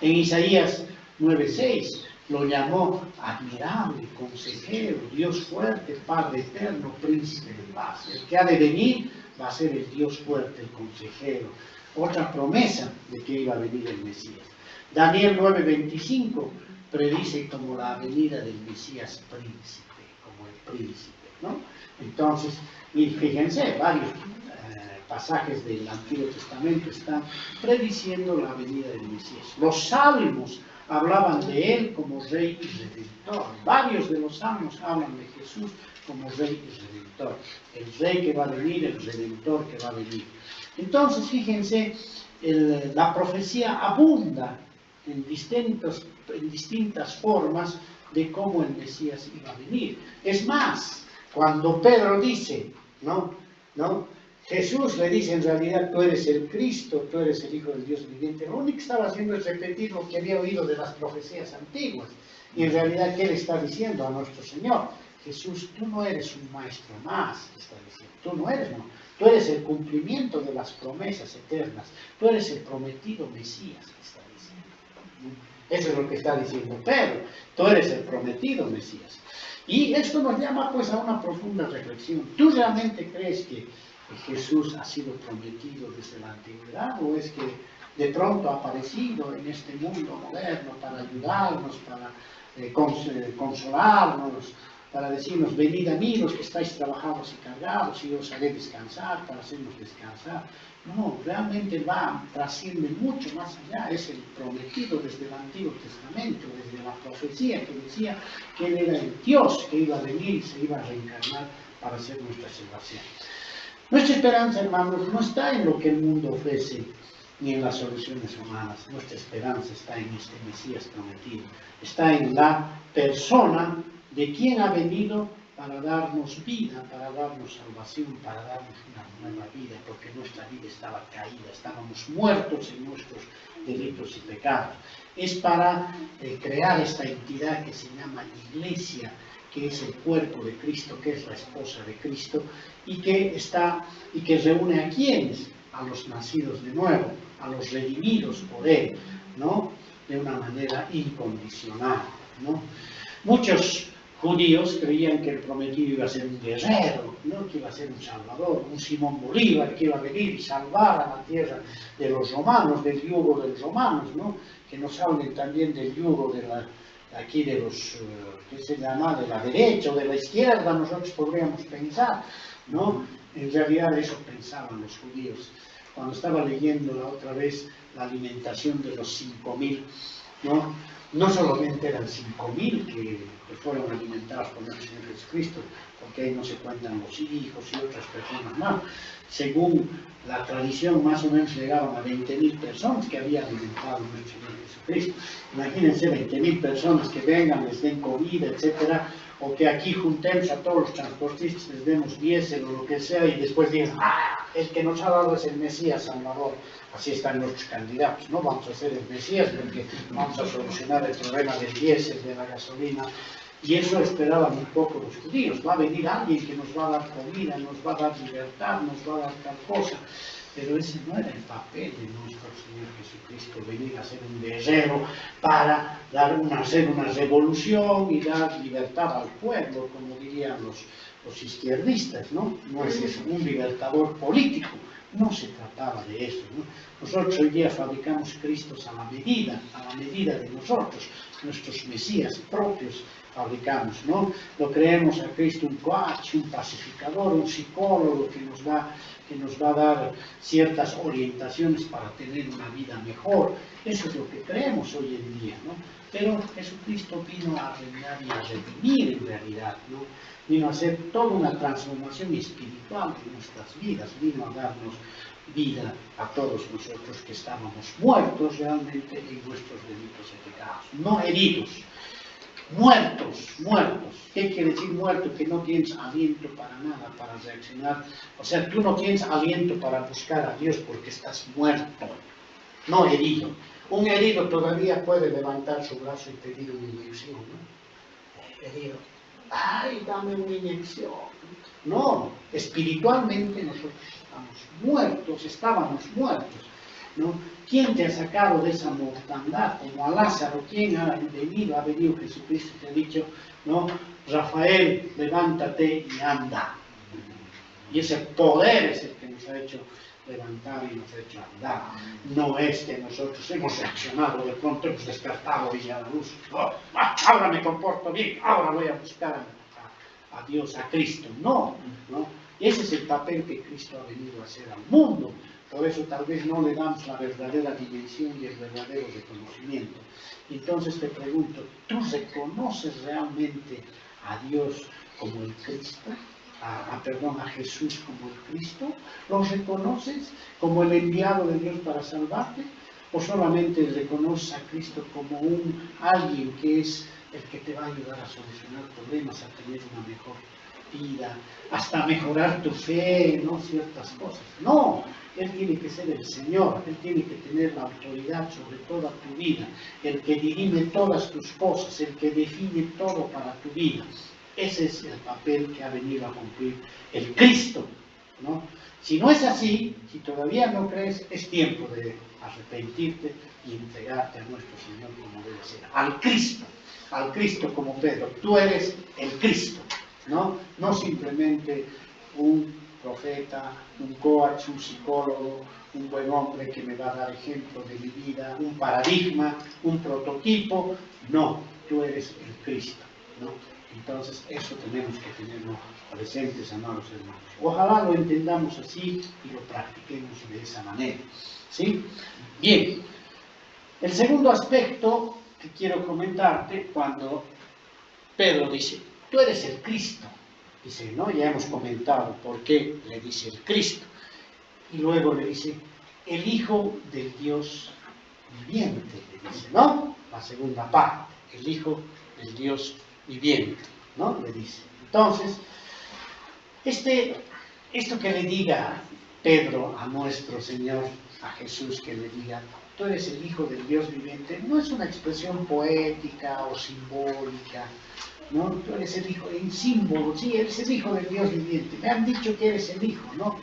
En Isaías 9:6 lo llamó admirable, consejero, Dios fuerte, Padre eterno, príncipe de paz. El que ha de venir va a ser el Dios fuerte, el consejero. Otra promesa de que iba a venir el Mesías. Daniel 9:25 predice como la venida del Mesías príncipe, como el príncipe, ¿no? Entonces, y fíjense, varios pasajes del Antiguo Testamento están prediciendo la venida del Mesías. Los salmos hablaban de Él como Rey y Redentor. Varios de los salmos hablan de Jesús como Rey y Redentor. El Rey que va a venir, el Redentor que va a venir. Entonces, fíjense, la profecía abunda en distintas formas de cómo el Mesías iba a venir. Es más, cuando Pedro dice, ¿no? Jesús le dice en realidad, tú eres el Cristo, tú eres el Hijo del Dios viviente. Lo único que estaba haciendo es repetir lo que había oído de las profecías antiguas. Y en realidad, ¿qué le está diciendo a nuestro Señor? Jesús, tú no eres un maestro más, está diciendo. Tú no eres, no. Tú eres el cumplimiento de las promesas eternas. Tú eres el prometido Mesías, está diciendo. Eso es lo que está diciendo Pedro. Tú eres el prometido Mesías. Y esto nos llama pues a una profunda reflexión. ¿Tú realmente crees que Jesús ha sido prometido desde la antigüedad, o es que de pronto ha aparecido en este mundo moderno para ayudarnos, para consolarnos, para decirnos, venid a mí los que estáis trabajados y cargados, y yo os haré descansar, para hacernos descansar? No, realmente trasciende mucho más allá. Es el prometido desde el Antiguo Testamento, desde la profecía que decía que Él era el Dios que iba a venir y se iba a reencarnar para hacer nuestra salvación. Nuestra esperanza, hermanos, no está en lo que el mundo ofrece, ni en las soluciones humanas. Nuestra esperanza está en este Mesías prometido. Está en la persona de quien ha venido para darnos vida, para darnos salvación, para darnos una nueva vida, porque nuestra vida estaba caída, estábamos muertos en nuestros delitos y pecados. Es para crear esta entidad que se llama Iglesia, que es el cuerpo de Cristo, que es la esposa de Cristo, y que reúne a quienes, a los nacidos de nuevo, a los redimidos por Él, ¿no? De una manera incondicional, ¿no? Muchos judíos creían que el prometido iba a ser un guerrero, ¿no? Que iba a ser un salvador, un Simón Bolívar, que iba a venir y salvar a la tierra de los romanos, del yugo de los romanos, ¿no? Que nos hablen también del yugo de los, ¿qué se llama?, de la derecha o de la izquierda, nosotros podríamos pensar, ¿no? En realidad eso pensaban los judíos. Cuando estaba leyendo la otra vez la alimentación de los 5.000, no solamente eran 5.000 que fueron alimentados por nuestro Señor Jesucristo, porque ahí no se cuentan los hijos y otras personas más. Según la tradición, más o menos llegaban a 20.000 personas que había alimentado nuestro Señor Jesucristo. Imagínense 20.000 personas que vengan, les den comida, etcétera, o que aquí juntemos a todos los transportistas, les demos diésel o lo que sea, y después digan, el que nos ha dado es el Mesías Salvador. Así están nuestros candidatos, ¿no? Vamos a ser el Mesías porque vamos a solucionar el problema del diésel, de la gasolina. Y eso esperaban un poco los judíos. Va a venir alguien que nos va a dar comida, nos va a dar libertad, nos va a dar tal cosa. Pero ese no era el papel de nuestro Señor Jesucristo, venir a ser un guerrero para hacer una revolución y dar libertad al pueblo, como dirían los izquierdistas, ¿no? No es eso, un libertador político. No se trataba de eso, ¿no? Nosotros hoy día fabricamos Cristos a la medida de nosotros, nuestros Mesías propios fabricamos, ¿no? Lo creemos a Cristo un coach, un pacificador, un psicólogo que nos va a dar ciertas orientaciones para tener una vida mejor. Eso es lo que creemos hoy en día, ¿no? Pero Jesucristo vino a reinar y a redimir en realidad, ¿no? Vino a hacer toda una transformación espiritual de nuestras vidas, vino a darnos vida a todos nosotros que estábamos muertos realmente en nuestros delitos y pecados, no heridos, muertos. ¿Qué quiere decir muerto? Que no tienes aliento para nada, para reaccionar. O sea, tú no tienes aliento para buscar a Dios porque estás muerto, no herido. Un herido todavía puede levantar su brazo y pedir una inyección, ¿no? Herido. ¡Ay, dame una inyección! No, espiritualmente nosotros estábamos muertos, ¿no? ¿Quién te ha sacado de esa mortandad? Como a Lázaro, ¿quién ha venido Jesucristo, te ha dicho, ¿no? Rafael, levántate y anda. Y ese poder es el que nos ha hecho levantar y nos ha hecho andar. No es que nosotros hemos reaccionado, de pronto hemos despertado y a la luz, ahora me comporto bien, ahora voy a buscar a Dios, a Cristo. No. Ese es el papel que Cristo ha venido a hacer al mundo. Por eso tal vez no le damos la verdadera dimensión y el verdadero reconocimiento. Entonces te pregunto, ¿tú reconoces realmente a Dios como el Cristo? a Jesús como el Cristo? ¿Lo reconoces como el enviado de Dios para salvarte? ¿O solamente reconoces a Cristo como alguien que es el que te va a ayudar a solucionar problemas, a tener una mejor vida, hasta mejorar tu fe, ¿no? Ciertas cosas. No, Él tiene que ser el Señor, Él tiene que tener la autoridad sobre toda tu vida, el que dirime todas tus cosas, el que define todo para tu vida. Ese es el papel que ha venido a cumplir el Cristo, ¿no? Si no es así, si todavía no crees, es tiempo de arrepentirte y entregarte a nuestro Señor como debe ser, al Cristo como Pedro. Tú eres el Cristo, ¿no? No simplemente un profeta, un coach, un psicólogo, un buen hombre que me va a dar ejemplo de mi vida, un paradigma, un prototipo. No, tú eres el Cristo, ¿no? Entonces, eso tenemos que tenerlo presentes, amados hermanos. Ojalá lo entendamos así y lo practiquemos de esa manera, ¿sí? Bien, el segundo aspecto que quiero comentarte, cuando Pedro dice, tú eres el Cristo, dice, ¿no? Ya hemos comentado por qué le dice el Cristo, y luego le dice, el Hijo del Dios viviente, le dice, ¿no? La segunda parte, el Hijo del Dios viviente, ¿no? Le dice. Entonces, esto que le diga Pedro a nuestro Señor, a Jesús, que le diga, tú eres el Hijo del Dios viviente, no es una expresión poética o simbólica, ¿no? Tú eres el Hijo, en símbolo, sí, eres el Hijo del Dios viviente, me han dicho que eres el Hijo, ¿no?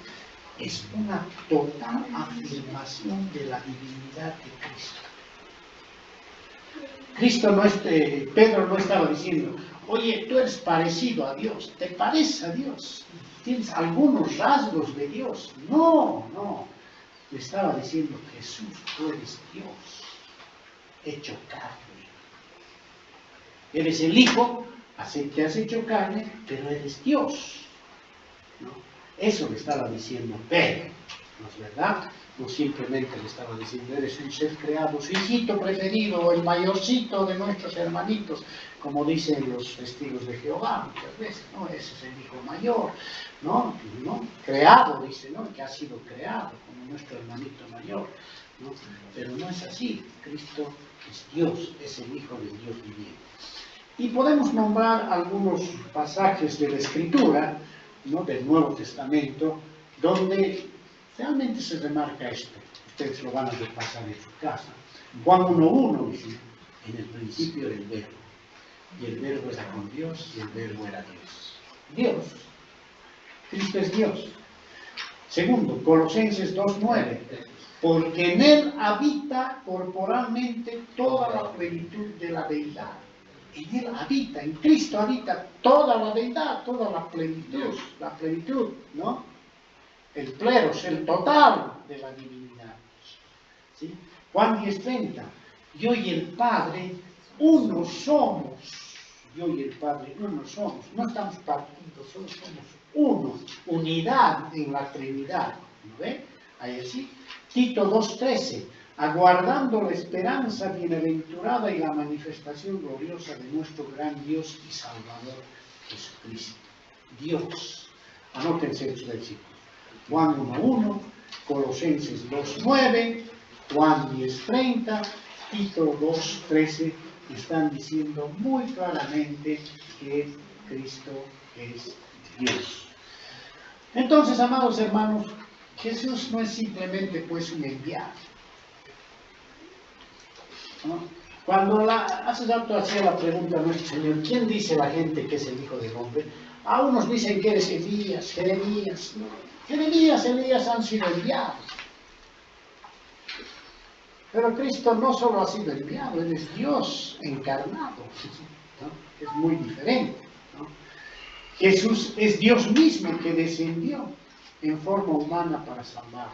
Es una total afirmación de la divinidad de Cristo. Pedro no estaba diciendo, oye, tú eres parecido a Dios, te pareces a Dios, tienes algunos rasgos de Dios. No, le estaba diciendo, Jesús, tú eres Dios, hecho carne. Eres el Hijo, así que has hecho carne, pero eres Dios, ¿no? Eso le estaba diciendo Pedro, ¿no es verdad? No simplemente le estaba diciendo, eres un ser creado, su hijito preferido, el mayorcito de nuestros hermanitos, como dicen los testigos de Jehová muchas veces, ¿no? Ese es el hijo mayor, ¿no? Creado, dice, ¿no? Que ha sido creado como nuestro hermanito mayor, ¿no? Pero no es así, Cristo es Dios, es el Hijo del Dios viviente. Y podemos nombrar algunos pasajes de la Escritura, ¿no? Del Nuevo Testamento, donde realmente se remarca esto. Ustedes lo van a repasar en su casa. Juan 1:1 dice, en el principio era el Verbo, y el Verbo era con Dios, y el Verbo era Dios. Dios. Cristo es Dios. Segundo, Colosenses 2:9, porque en Él habita corporalmente toda la plenitud de la deidad. En Él habita, en Cristo habita toda la deidad, toda la plenitud, ¿no? El pleros, el total de la divinidad, ¿sí? Juan 10:30, yo y el Padre uno somos, yo y el Padre uno somos, no estamos partidos, solo somos uno, unidad en la Trinidad, ¿no ve? Ahí así. Tito 2:13, aguardando la esperanza bienaventurada y la manifestación gloriosa de nuestro gran Dios y Salvador Jesucristo. Dios. Anótense los versículos. Juan 1:1, Colosenses 2:9, Juan 10:30, Tito 2:13, están diciendo muy claramente que Cristo es Dios. Entonces, amados hermanos, Jesús no es simplemente pues un enviado, ¿no? Cuando hace rato hacía la pregunta a nuestro Señor, ¿quién dice la gente que es el Hijo del Hombre? A unos dicen que eres Elías, Jeremías, ¿no? Elías han sido enviados. Pero Cristo no solo ha sido enviado, Él es Dios encarnado, ¿no? Es muy diferente, ¿no? Jesús es Dios mismo que descendió en forma humana para salvar.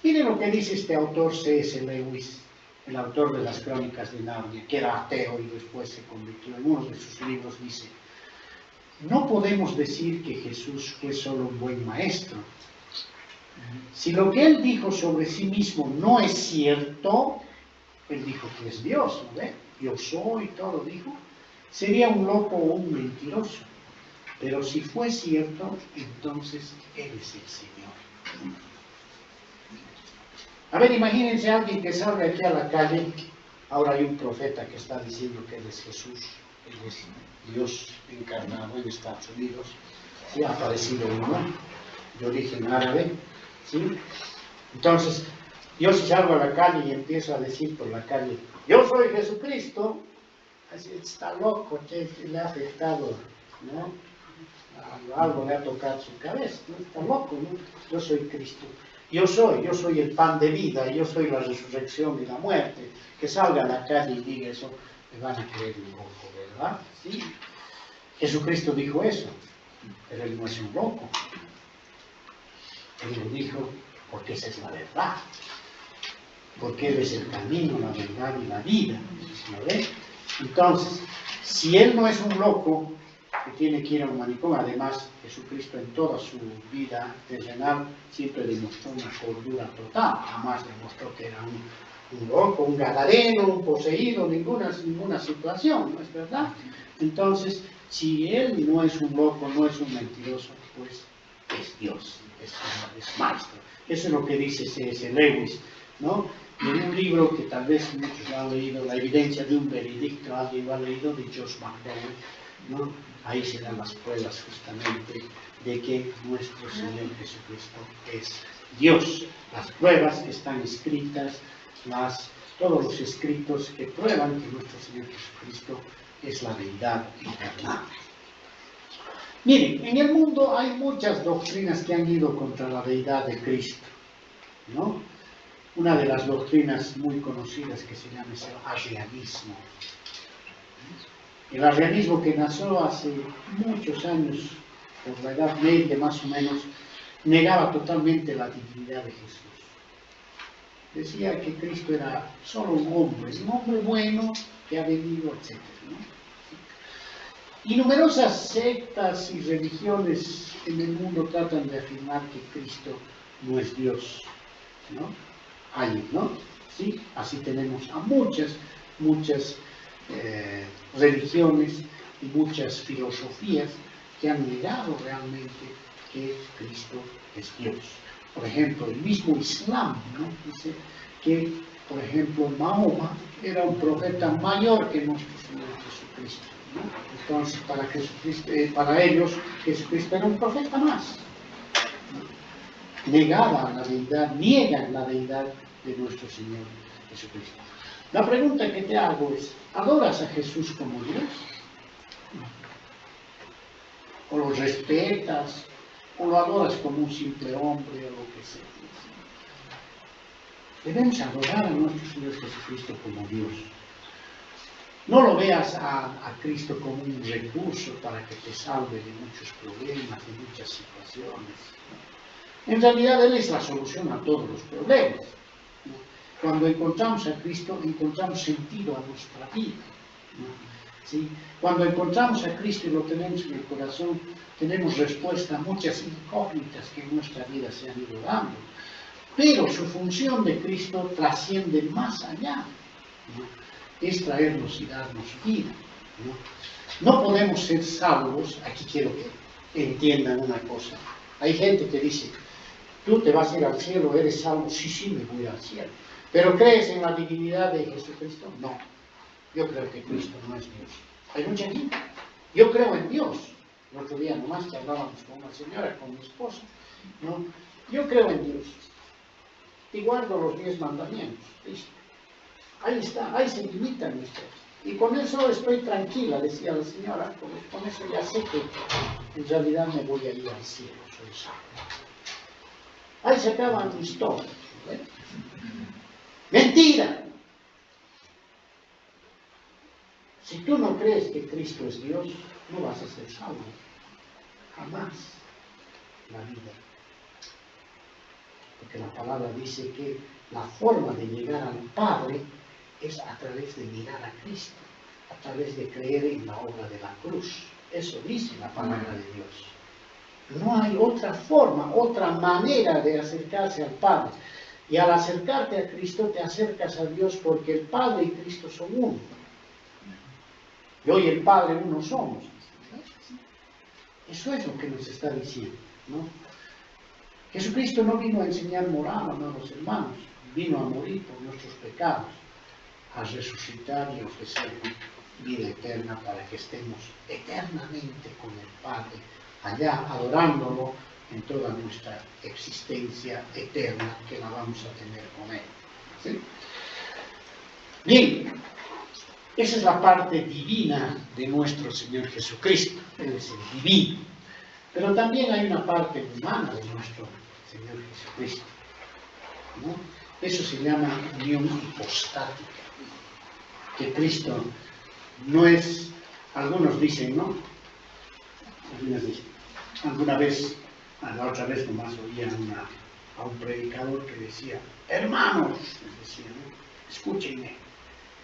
Miren lo que dice este autor C.S. Lewis, el autor de las Crónicas de Narnia, que era ateo y después se convirtió. En uno de sus libros dice, no podemos decir que Jesús fue solo un buen maestro. Si lo que él dijo sobre sí mismo no es cierto, él dijo que es Dios, ¿no ve? Yo soy, todo dijo, sería un loco o un mentiroso. Pero si fue cierto, entonces Él es el Señor. A ver, imagínense a alguien que salga aquí a la calle. Ahora hay un profeta que está diciendo que Él es Jesús, Él es Dios encarnado en Estados Unidos. Sí, ha aparecido uno de origen árabe. ¿Sí? Entonces, yo si salgo a la calle y empiezo a decir por la calle, yo soy Jesucristo, así está loco, che, le ha afectado, ¿no? Algo le ha tocado su cabeza, ¿no? Está loco, ¿no? Yo soy Cristo. Yo soy el pan de vida, yo soy la resurrección y la muerte. Que salga a la calle y diga eso, me van a creer un loco, ¿verdad? ¿Sí? Jesucristo dijo eso, pero Él no es un loco. Él lo dijo porque esa es la verdad. Porque Él es el camino, la verdad y la vida. ¿No ve? Entonces, si Él no es un loco que tiene que ir a un manicomio, además Jesucristo en toda su vida terrenal siempre demostró una cordura total, jamás demostró que era un loco, un gadareno, un poseído, ninguna situación, ¿no es verdad? Entonces, si Él no es un loco, no es un mentiroso, pues es Dios, es maestro. Eso es lo que dice C.S. Lewis, ¿no? Y en un libro que tal vez muchos lo han leído, La evidencia de un veredicto, alguien lo ha leído, de Josh McDowell, ¿no? Ahí se dan las pruebas justamente de que nuestro Señor Jesucristo es Dios. Las pruebas que están escritas, todos los escritos que prueban que nuestro Señor Jesucristo es la deidad eterna. Miren, en el mundo hay muchas doctrinas que han ido contra la deidad de Cristo, ¿no? Una de las doctrinas muy conocidas que se llama es el arrianismo. El arrianismo, que nació hace muchos años, por la Edad Media más o menos, negaba totalmente la divinidad de Jesús. Decía que Cristo era solo un hombre bueno que ha venido, etc., ¿no? Y numerosas sectas y religiones en el mundo tratan de afirmar que Cristo no es Dios, ¿no? Hay, ¿no? Sí, así tenemos a muchas religiones y muchas filosofías que han negado realmente que Cristo es Dios. Por ejemplo, el mismo Islam, ¿no? Dice que, por ejemplo, Mahoma era un profeta mayor que nuestro Señor Jesucristo, ¿no? Entonces, para ellos, Jesucristo era un profeta más. Niegan la deidad de nuestro Señor Jesucristo. La pregunta que te hago es, ¿adoras a Jesús como Dios? ¿O lo respetas? ¿O lo adoras como un simple hombre o lo que sea? Debemos adorar a nuestro Señor Jesucristo como Dios. No lo veas a Cristo como un recurso para que te salve de muchos problemas, de muchas situaciones. En realidad Él es la solución a todos los problemas. Cuando encontramos a Cristo, encontramos sentido a nuestra vida. ¿Sí? Cuando encontramos a Cristo y lo tenemos en el corazón, tenemos respuesta a muchas incógnitas que en nuestra vida se han ido dando. Pero su función de Cristo trasciende más allá, ¿no? Es traernos y darnos vida, ¿no? Podemos ser salvos. Aquí quiero que entiendan una cosa. Hay gente que dice, tú te vas a ir al cielo, eres salvo. Sí, me voy al cielo. ¿Pero crees en la divinidad de Jesucristo? No. Yo creo que Cristo no es Dios. Hay mucha gente. Yo creo en Dios. El otro día nomás que hablábamos con una señora, con mi esposa, ¿no? Yo creo en Dios. Y guardo los 10 mandamientos. ¿Listo? Ahí está, ahí se limitan mis cosas. Y con eso estoy tranquila, decía la señora, con eso ya sé que en realidad me voy a ir al cielo, soy salvo. Ahí se acaban mis historias. ¿Eh? ¡Mentira! Si tú no crees que Cristo es Dios, no vas a ser salvo. Jamás la vida. Porque la palabra dice que la forma de llegar al Padre es a través de mirar a Cristo, a través de creer en la obra de la cruz. Eso dice la palabra de Dios. No hay otra forma, otra manera de acercarse al Padre. Y al acercarte a Cristo, te acercas a Dios, porque el Padre y Cristo son uno. Yo y el Padre uno somos. Eso es lo que nos está diciendo, ¿no? Jesucristo no vino a enseñar moral, amados hermanos, vino a morir por nuestros pecados, a resucitar y ofrecernos vida eterna para que estemos eternamente con el Padre, allá adorándolo en toda nuestra existencia eterna que la vamos a tener con Él. ¿Sí? Bien, esa es la parte divina de nuestro Señor Jesucristo, Él es el divino. Pero también hay una parte humana de nuestro Señor Jesucristo, ¿no? Eso se llama unión hipostática, que Cristo no es, algunos dicen, ¿no? Alguna vez, la otra vez nomás oía a un predicador que decía, hermanos, les decía, ¿no? Escúchenme,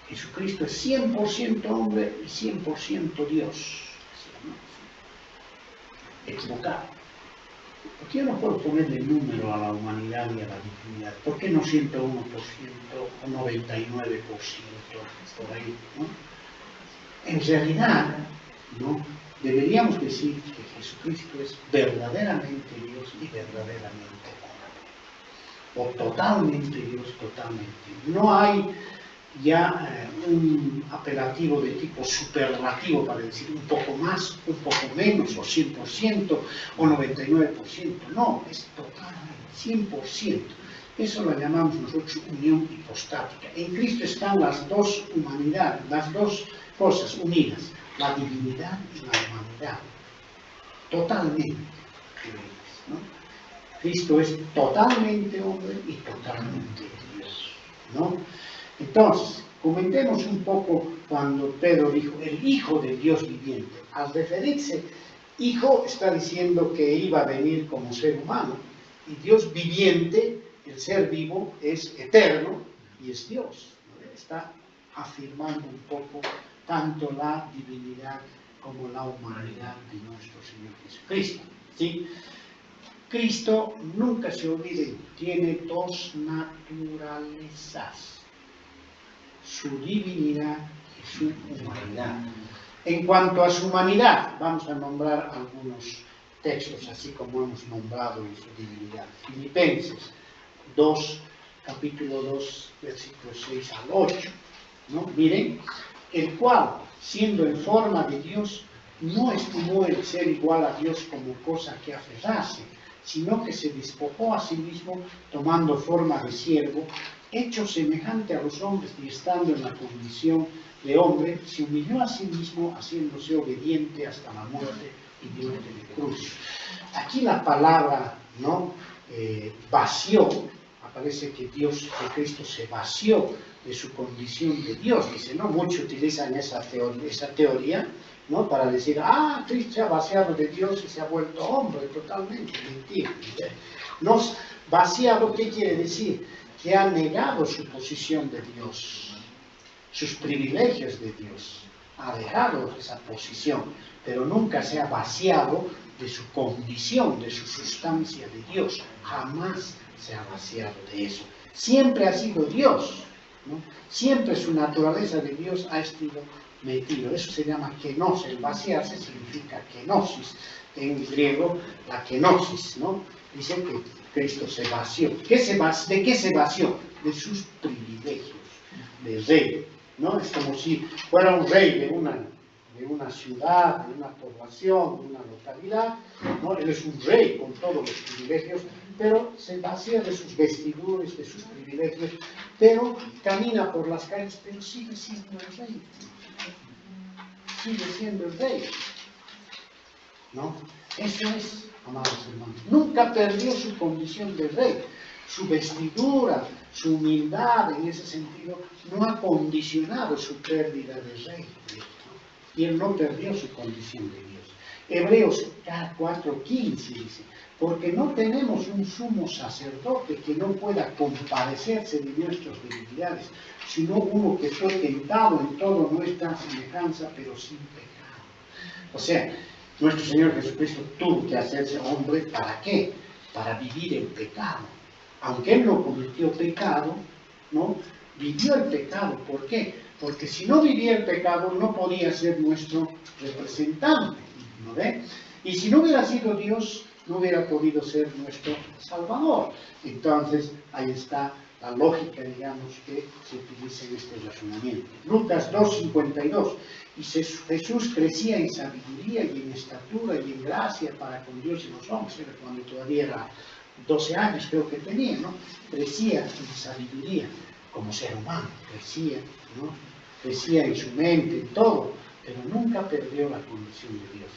Jesucristo es 100% hombre y 100% Dios. Decía, ¿no? Equivocado. ¿Por qué yo no puedo ponerle número a la humanidad y a la divinidad? ¿Por qué no 101% o 99% por ahí, ¿no? En realidad, ¿no? Deberíamos decir que Jesucristo es verdaderamente Dios y verdaderamente hombre. O totalmente Dios, totalmente. No hay ya un apelativo de tipo superlativo para decir un poco más, un poco menos, o 100%, o 99%. No, es totalmente, 100%. Eso lo llamamos nosotros unión hipostática. En Cristo están las dos humanidades, las dos cosas unidas, la divinidad y la humanidad, totalmente unidas, ¿no? Cristo es totalmente hombre y totalmente Dios, ¿no? Entonces, comentemos un poco cuando Pedro dijo, el Hijo del Dios viviente. Al referirse, Hijo está diciendo que iba a venir como ser humano, y Dios viviente, el ser vivo, es eterno y es Dios, ¿no? Está afirmando un poco tanto la divinidad como la humanidad de nuestro Señor Jesucristo, ¿sí? Cristo, nunca se olviden, tiene dos naturalezas, su divinidad y su humanidad. En cuanto a su humanidad, vamos a nombrar algunos textos, así como hemos nombrado en su divinidad. Filipenses 2, capítulo 2, versículos 6 al 8, ¿no? Miren, el cual, siendo en forma de Dios, no estimó el ser igual a Dios como cosa que aferrarse, sino que se despojó a sí mismo, tomando forma de siervo, hecho semejante a los hombres y estando en la condición de hombre, se humilló a sí mismo, haciéndose obediente hasta la muerte y muerte de cruz. Aquí la palabra, ¿no? Vació, aparece que Cristo se vació de su condición de Dios. Dice, ¿no? Muchos utilizan esa teoría, ¿no? Para decir, Cristo se ha vaciado de Dios y se ha vuelto hombre totalmente. Mentira. ¿No? Vaciado, ¿qué quiere decir? Que ha negado su posición de Dios, sus privilegios de Dios, ha dejado esa posición, pero nunca se ha vaciado de su condición, de su sustancia de Dios, jamás se ha vaciado de eso. Siempre ha sido Dios, ¿no? Siempre su naturaleza de Dios ha estado metido. Eso se llama kenosis. El vaciarse significa kenosis. En griego, la kenosis, ¿no? Dice que Cristo se vació. ¿De qué se vació? De sus privilegios de rey, ¿no? Es como si fuera un rey de una ciudad, de una población, de una localidad, ¿no? Él es un rey con todos los privilegios, pero se vacía de sus vestiduras, de sus privilegios, pero camina por las calles, pero sigue siendo el rey. Sigue siendo el rey, ¿no? Eso es, amados hermanos. Nunca perdió su condición de rey. Su vestidura, su humildad en ese sentido, no ha condicionado su pérdida de rey. Y él no perdió su condición de Dios. Hebreos 4:15 dice, porque no tenemos un sumo sacerdote que no pueda compadecerse de nuestras debilidades, sino uno que fue tentado en toda nuestra semejanza, pero sin pecado. O sea, nuestro Señor Jesucristo tuvo que hacerse hombre, ¿para qué? Para vivir en pecado. Aunque Él no cometió pecado, ¿no? Vivió el pecado. ¿Por qué? Porque si no vivía el pecado, no podía ser nuestro representante, ¿no ve? Y si no hubiera sido Dios, no hubiera podido ser nuestro Salvador. Entonces, ahí está la lógica, digamos, que se utiliza en este razonamiento. Lucas 2:52. Y Jesús crecía en sabiduría y en estatura y en gracia para con Dios y los hombres. Era cuando todavía era 12 años, creo que tenía, ¿no? Crecía en sabiduría como ser humano, crecía, ¿no? Crecía en su mente, en todo, pero nunca perdió la condición de Dios.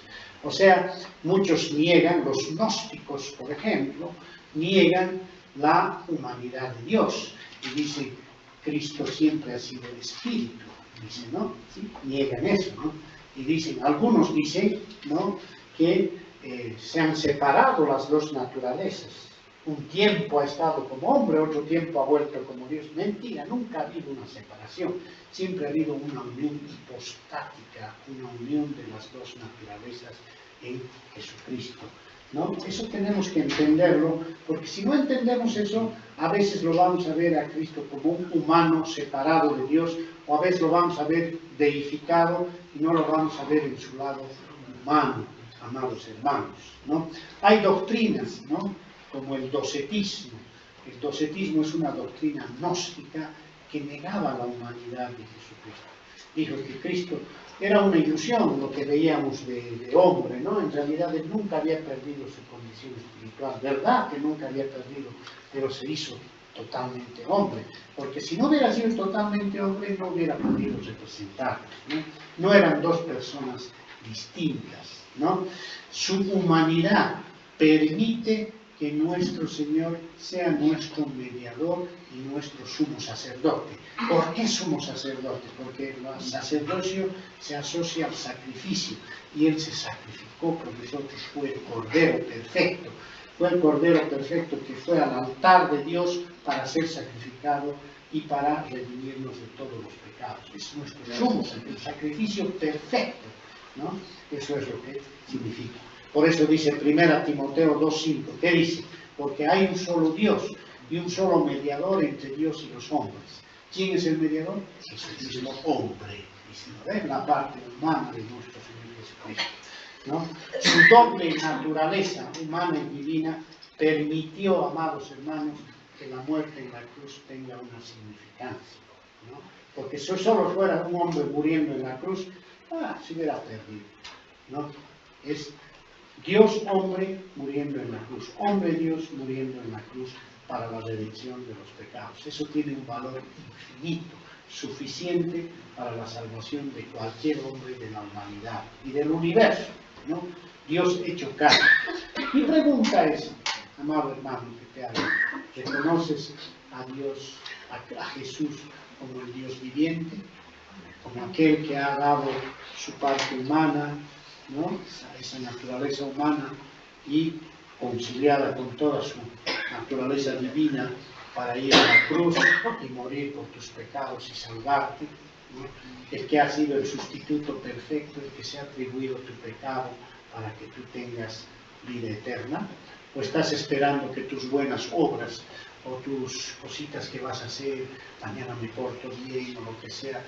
O sea, muchos niegan, los gnósticos, por ejemplo, niegan la humanidad de Dios y dicen, Cristo siempre ha sido el Espíritu, dicen, ¿no? ¿Sí? Niegan eso, ¿no? Y dicen, algunos dicen, ¿no? Que se han separado las dos naturalezas. Un tiempo ha estado como hombre, otro tiempo ha vuelto como Dios. Mentira, nunca ha habido una separación. Siempre ha habido una unión hipostática, una unión de las dos naturalezas en Jesucristo, ¿no? Eso tenemos que entenderlo, porque si no entendemos eso, a veces lo vamos a ver a Cristo como un humano separado de Dios, o a veces lo vamos a ver deificado y no lo vamos a ver en su lado humano, amados hermanos, ¿no? Hay doctrinas, ¿no? Como el docetismo. El docetismo es una doctrina gnóstica que negaba la humanidad de Jesucristo. Dijo que Cristo era una ilusión, lo que veíamos de hombre, ¿no? En realidad él nunca había perdido su condición espiritual, verdad que nunca había perdido, pero se hizo totalmente hombre, porque si no hubiera sido totalmente hombre no hubiera podido representarnos, ¿no? No eran dos personas distintas, ¿no? Su humanidad permite que nuestro Señor sea nuestro mediador y nuestro sumo sacerdote. ¿Por qué sumo sacerdote? Porque el sacerdocio se asocia al sacrificio y Él se sacrificó por nosotros, fue el Cordero perfecto. Fue el Cordero perfecto que fue al altar de Dios para ser sacrificado y para redimirnos de todos los pecados. Es nuestro sumo sacrificio perfecto, ¿no? Eso es lo que significa. Por eso dice 1 Timoteo 2:5, ¿qué dice? Porque hay un solo Dios y un solo mediador entre Dios y los hombres. ¿Quién es el mediador? Jesucristo, hombre. Dice, ¿no ven? La parte humana de nuestro Señor Jesucristo, ¿no? Su doble naturaleza humana y divina permitió, amados hermanos, que la muerte en la cruz tenga una significancia, ¿no? Porque si solo fuera un hombre muriendo en la cruz, se hubiera perdido, ¿no? Es Dios hombre muriendo en la cruz, hombre Dios muriendo en la cruz para la redención de los pecados. Eso tiene un valor infinito, suficiente para la salvación de cualquier hombre de la humanidad y del universo, ¿no? Dios hecho carne. Mi pregunta es, amado hermano que te habla, ¿reconoces a Dios, a Jesús como el Dios viviente, como aquel que ha dado su parte humana, ¿no? Esa naturaleza humana y conciliada con toda su naturaleza divina para ir a la cruz y morir por tus pecados y salvarte, ¿no? El que ha sido el sustituto perfecto, el que se ha atribuido tu pecado para que tú tengas vida eterna, o estás esperando que tus buenas obras o tus cositas que vas a hacer, mañana me porto bien o lo que sea,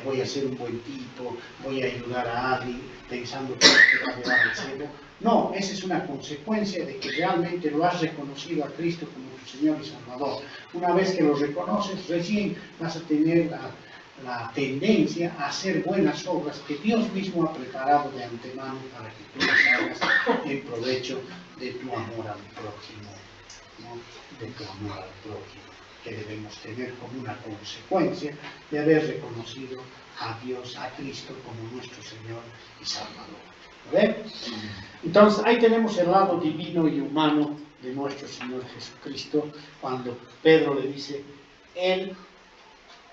voy a ser un buen tipo, voy a ayudar a alguien pensando que te va a llevar al cielo. No, esa es una consecuencia de que realmente lo has reconocido a Cristo como tu Señor y Salvador. Una vez que lo reconoces, recién vas a tener la tendencia a hacer buenas obras que Dios mismo ha preparado de antemano para que tú las hagas en provecho de tu amor al prójimo, ¿no? De tu amor al prójimo, que debemos tener como una consecuencia de haber reconocido a Dios, a Cristo como nuestro Señor y Salvador. ¿Ve? Entonces ahí tenemos el lado divino y humano de nuestro Señor Jesucristo, cuando Pedro le dice, el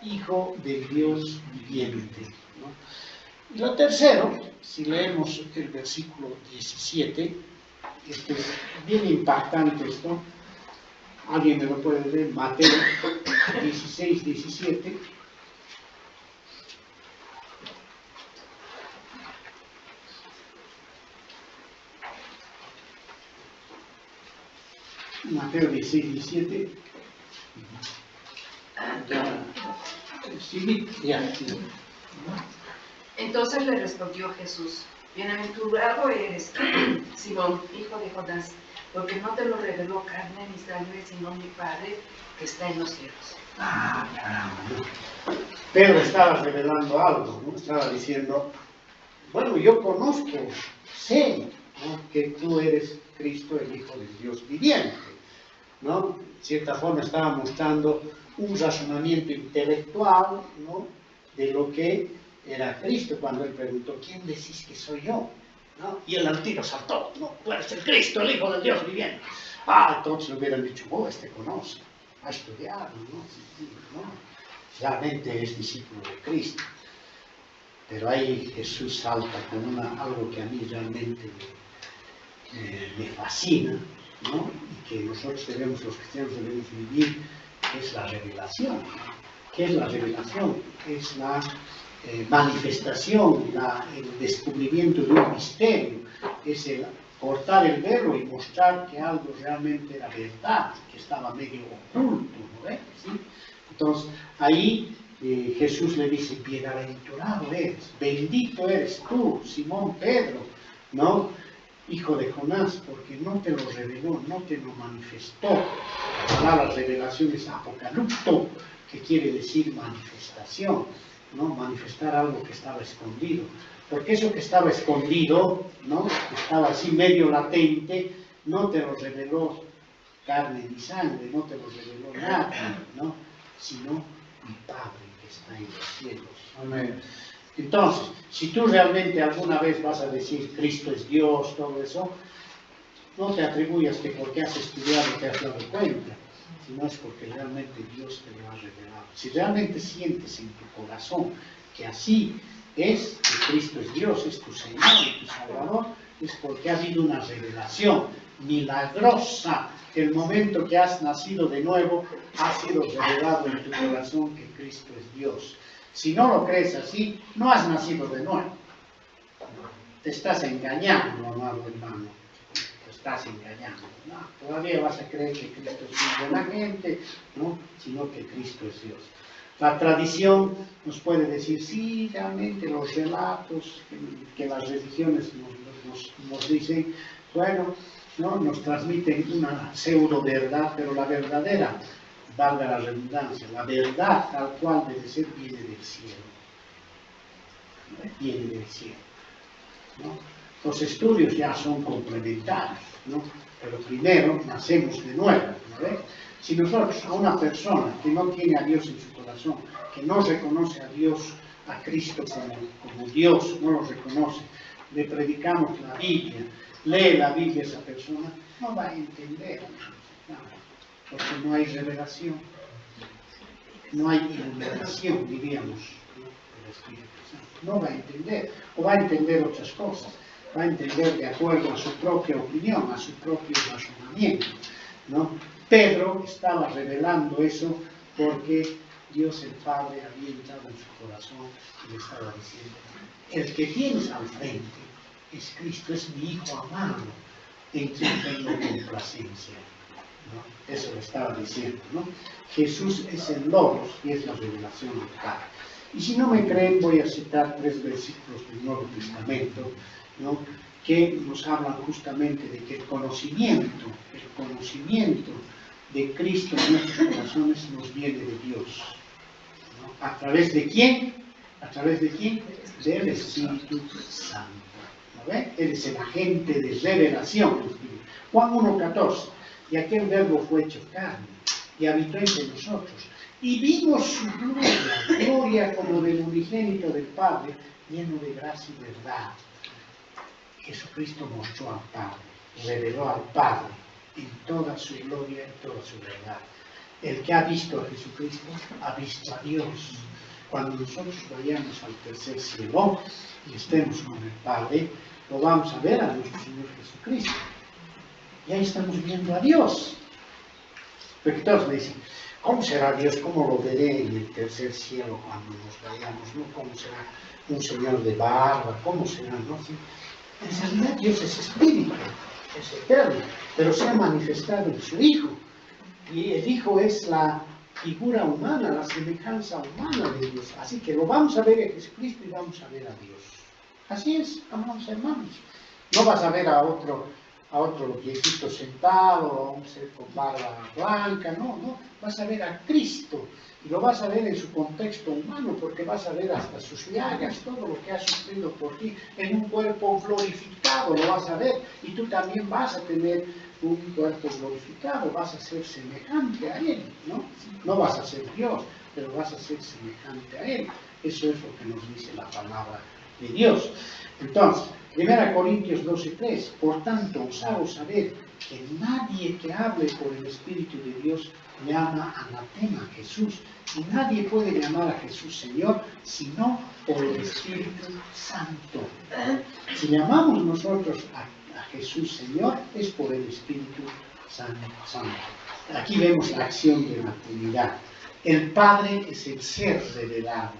Hijo del Dios viviente, ¿no? Y lo tercero, si leemos el versículo 17, es bien impactante esto. ¿Alguien me lo puede leer? Mateo 16, 17. Mateo 16, 17. Entonces le respondió Jesús, Bienaventurado eres, Simón, hijo de Jonás, porque no te lo reveló carne ni sangre, sino mi Padre que está en los cielos. Ah, caramba. Pedro estaba revelando algo, ¿no? Estaba diciendo, bueno, yo conozco, sé, ¿no?, que tú eres Cristo, el Hijo del Dios viviente, ¿no? De cierta forma estaba mostrando un razonamiento intelectual, ¿no?, de lo que era Cristo, cuando él preguntó, ¿quién decís que soy yo? ¿No? Y el al tiro saltó, no, tú eres el Cristo, el Hijo del Dios viviente. Ah, entonces le hubieran dicho, oh, este conoce, ha estudiado, ¿no? Sí, ¿no? Realmente es discípulo de Cristo. Pero ahí Jesús salta con algo que a mí realmente me fascina, ¿no? Y que nosotros debemos, los cristianos debemos vivir, es la revelación. ¿Qué es la revelación? Es la manifestación, el descubrimiento de un misterio, es el cortar el velo y mostrar que algo realmente era verdad, que estaba medio oculto, ¿no ves? ¿Sí? Entonces, ahí Jesús le dice, bienaventurado eres, bendito eres tú, Simón Pedro, ¿no?, hijo de Jonás, porque no te lo reveló, no te lo manifestó. La palabra revelación es apocalipto, que quiere decir manifestación, ¿no? Manifestar algo que estaba escondido. Porque eso que estaba escondido, ¿no?, que estaba así medio latente, no te lo reveló carne ni sangre, no te lo reveló nadie, ¿no?, sino mi Padre que está en los cielos. Amén. Entonces, si tú realmente alguna vez vas a decir Cristo es Dios, todo eso, no te atribuyas que porque has estudiado te has dado cuenta, sino es porque realmente Dios te lo ha revelado. Si realmente sientes en tu corazón que así es, que Cristo es Dios, es tu Señor y tu Salvador, es porque ha habido una revelación milagrosa. El momento que has nacido de nuevo, ha sido revelado en tu corazón que Cristo es Dios. Si no lo crees así, no has nacido de nuevo. Te estás engañando, amado hermano. Te estás engañando. No, todavía vas a creer que Cristo es una buena gente, ¿no?, sino que Cristo es Dios. La tradición nos puede decir, sí, realmente los relatos que las religiones nos dicen, bueno, ¿no?, nos transmiten una pseudo verdad, pero la verdadera, valga la redundancia, la verdad tal cual debe ser, viene del cielo. ¿No? Viene del cielo, ¿no? Los estudios ya son complementarios, ¿no?, pero primero nacemos de nuevo, ¿no ves? Si nosotros a una persona que no tiene a Dios en su corazón, que no reconoce a Dios, a Cristo como Dios, no lo reconoce, le predicamos la Biblia, lee la Biblia a esa persona, no va a entender nada, porque no hay revelación, no hay iluminación, diríamos, ¿no?, del Espíritu Santo. No va a entender, o va a entender otras cosas, va a entender de acuerdo a su propia opinión, a su propio razonamiento, ¿no? Pedro estaba revelando eso porque Dios el Padre había entrado en su corazón y le estaba diciendo, el que tienes al frente es Cristo, es mi Hijo amado, en quien tengo complacencia, ¿no? Eso le estaba diciendo, ¿no? Jesús es el Logos y es la revelación del Padre. Y si no me creen, voy a citar 3 versículos del Nuevo Testamento, ¿no?, que nos hablan justamente de que el conocimiento de Cristo en nuestros corazones nos viene de Dios, ¿no? ¿A través de quién? ¿A través de quién? Del Espíritu Santo, ¿no ve? Él es el agente de revelación del Espíritu. Juan 1:14, y aquel verbo fue hecho carne y habitó entre nosotros, y vimos su gloria como del unigénito del Padre, lleno de gracia y verdad. Jesucristo mostró al Padre, reveló al Padre en toda su gloria y toda su verdad. El que ha visto a Jesucristo ha visto a Dios. Cuando nosotros vayamos al tercer cielo y estemos con el Padre, lo vamos a ver a nuestro Señor Jesucristo. Y ahí estamos viendo a Dios. Porque todos me dicen, ¿cómo será Dios? ¿Cómo lo veré en el tercer cielo cuando nos vayamos? ¿No? ¿Cómo será un Señor de barba? ¿Cómo será? ¿No? En realidad Dios es espíritu, es eterno, pero se ha manifestado en su Hijo. Y el Hijo es la figura humana, la semejanza humana de Dios. Así que lo vamos a ver en Jesucristo y vamos a ver a Dios. Así es, amados hermanos. No vas a ver a otro viejito sentado, a un ser con barba blanca, no, vas a ver a Cristo. Y lo vas a ver en su contexto humano, porque vas a ver hasta sus llagas, todo lo que ha sufrido por ti, en un cuerpo glorificado, lo vas a ver. Y tú también vas a tener un cuerpo glorificado, vas a ser semejante a Él, ¿no? No vas a ser Dios, pero vas a ser semejante a Él. Eso es lo que nos dice la palabra de Dios. Entonces, 1 Corintios 12:3, por tanto, os hago saber que nadie que hable por el Espíritu de Dios llama anatema a Jesús, y nadie puede llamar a Jesús Señor, sino por el Espíritu Santo. Si llamamos nosotros a Jesús Señor, es por el Espíritu Santo. Aquí vemos la acción de la Trinidad. El Padre es el ser revelado,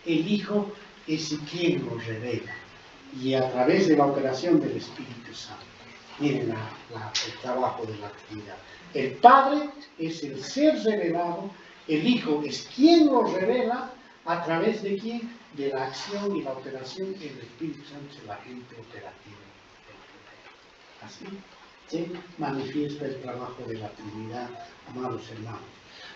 el Hijo es quien lo revela, y a través de la operación del Espíritu Santo. Miren el trabajo de la Trinidad. El Padre es el ser revelado, el Hijo es quien lo revela, a través de quién, de la acción y la operación del Espíritu Santo, el agente operativo. Así se manifiesta el trabajo de la Trinidad, amados hermanos.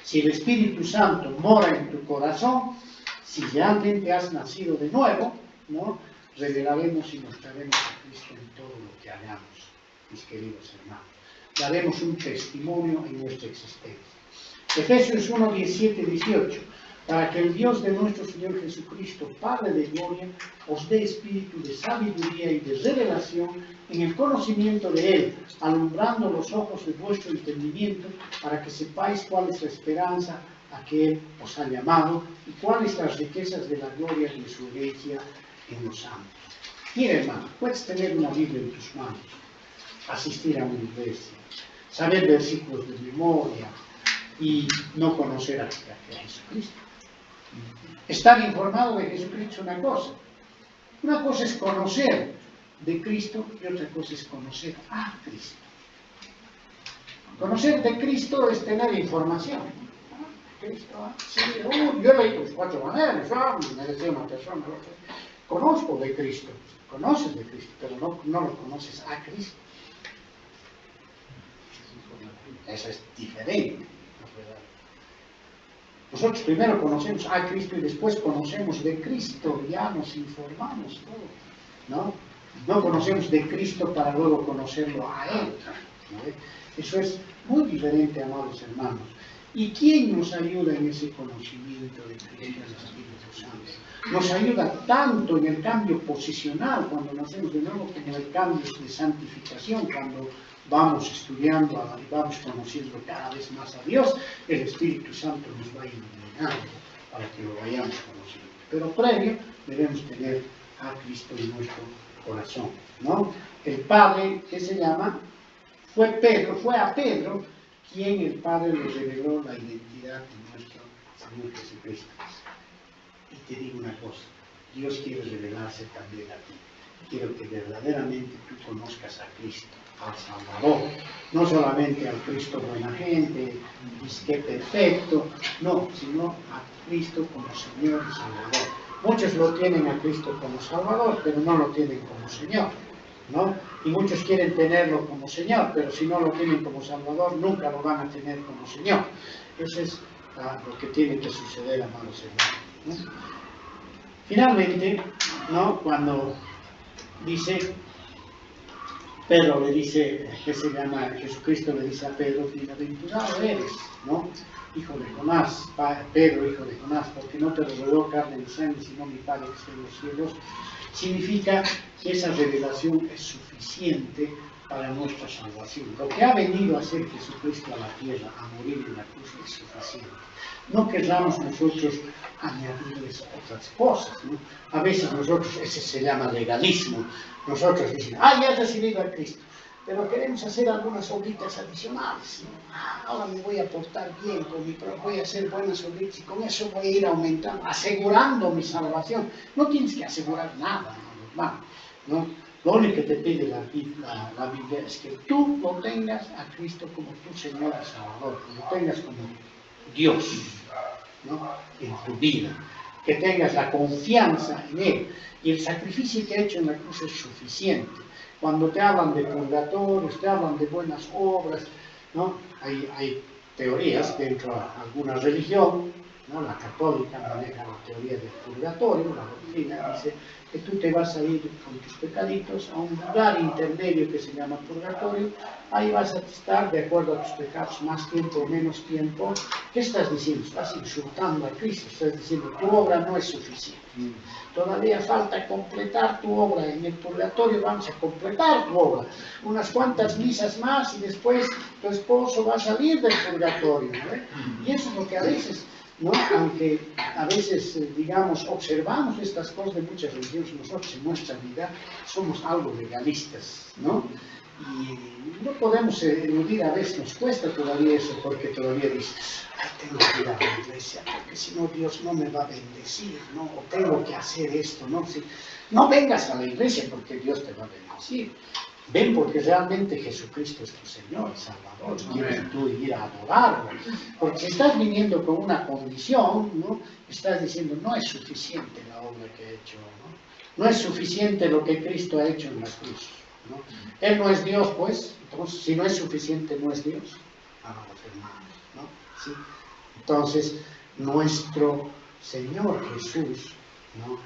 Si el Espíritu Santo mora en tu corazón, si realmente has nacido de nuevo, ¿no?, revelaremos y mostraremos a Cristo en todo lo que hagamos, mis queridos hermanos. Daremos un testimonio en nuestra existencia. Efesios 1, 17, 18. Para que el Dios de nuestro Señor Jesucristo, Padre de gloria, os dé espíritu de sabiduría y de revelación en el conocimiento de Él, alumbrando los ojos de vuestro entendimiento, para que sepáis cuál es la esperanza a que Él os ha llamado y cuáles las riquezas de la gloria de su herencia en los santos. Mira, hermano, puedes tener una Biblia en tus manos, asistir a una iglesia, saber versículos de memoria y no conocer a Jesucristo. Estar informado de Jesucristo es una cosa. Una cosa es conocer de Cristo y otra cosa es conocer a Cristo. Conocer de Cristo es tener información. Cristo, sí, yo leí los 4 maneras, me decía una persona, conozco de Cristo, conoces de Cristo, pero no lo conoces a Cristo. Eso es diferente. Nosotros primero conocemos a Cristo y después conocemos de Cristo, ya nos informamos todo, ¿no? No conocemos de Cristo para luego conocerlo a Él, ¿no? Eso es muy diferente, amados hermanos. ¿Y quién nos ayuda en ese conocimiento de Cristo, del Espíritu Santo? Nos ayuda tanto en el cambio posicional, cuando nacemos de nuevo, como en el cambio de santificación, cuando vamos estudiando y vamos conociendo cada vez más a Dios. El Espíritu Santo nos va iluminando para que lo vayamos conociendo. Pero previo debemos tener a Cristo en nuestro corazón, ¿no? El Padre, ¿qué se llama? Fue a Pedro quien el Padre le reveló la identidad de nuestro Señor Jesucristo. Y te digo una cosa, Dios quiere revelarse también a ti. Quiero que verdaderamente tú conozcas a Cristo, al Salvador, no solamente al Cristo buena gente, disque perfecto, no, sino a Cristo como Señor y Salvador. Muchos lo tienen a Cristo como Salvador, pero no lo tienen como Señor, ¿no? Y muchos quieren tenerlo como Señor, pero si no lo tienen como Salvador, nunca lo van a tener como Señor. Eso es lo que tiene que suceder, amados hermanos, ¿no? Finalmente, ¿no?, cuando dice, Pedro le dice, Jesucristo le dice a Pedro, bienaventurado eres, ¿no?, hijo de Jonás, Pedro, hijo de Jonás, porque no te reveló carne ni sangre, sino mi Padre que está en los cielos. Significa que esa revelación es suficiente para nuestra salvación. Lo que ha venido a hacer Jesucristo a la tierra, a morir en la cruz, es suficiente. No querramos nosotros añadirles otras cosas, ¿no? A veces nosotros, ese se llama legalismo, nosotros decimos, ya he recibido a Cristo, pero queremos hacer algunas oblitas adicionales, ¿no? Ahora me voy a portar bien, voy a hacer buenas oblitas y con eso voy a ir aumentando, asegurando mi salvación. No tienes que asegurar nada, hermano, ¿no? Lo único que te pide la Biblia es que tú lo tengas a Cristo como tu Señor y Salvador, que lo tengas como Dios, ¿no?, en tu vida. que tengas la confianza en Él. Y el sacrificio que ha hecho en la cruz es suficiente. Cuando te hablan de purgatorios, te hablan de buenas obras, ¿no? Hay teorías dentro de alguna religión, ¿no? La católica maneja la teoría del purgatorio, la doctrina dice que tú te vas a ir con tus pecaditos a un lugar intermedio que se llama purgatorio, ahí vas a estar de acuerdo a tus pecados más tiempo o menos tiempo. ¿Qué estás diciendo? Estás insultando a Cristo, estás diciendo tu obra no es suficiente. Todavía falta completar tu obra. En el purgatorio vamos a completar tu obra. Unas cuantas misas más y después tu esposo va a salir del purgatorio, ¿no? Y eso es lo que a veces, ¿no? Aunque a veces, digamos, observamos estas cosas de muchas religiones, nosotros en nuestra vida somos algo legalistas, ¿no? Y no podemos eludir, a veces nos cuesta todavía eso, porque todavía dices, ay, tengo que ir a la iglesia, porque si no Dios no me va a bendecir, ¿no? O tengo que hacer esto, ¿no? Si, no vengas a la iglesia porque Dios te va a bendecir. Ven porque realmente Jesucristo es tu Señor y Salvador, quieres tú ir a adorarlo. Porque si estás viniendo con una condición, ¿no? Estás diciendo, no es suficiente la obra que he hecho, ¿no? No es suficiente lo que Cristo ha hecho en la cruz, ¿no? Él no es Dios, pues, entonces, si no es suficiente, no es Dios. Amados hermanos, ¿no? ¿Sí? Entonces, nuestro Señor Jesús, ¿no?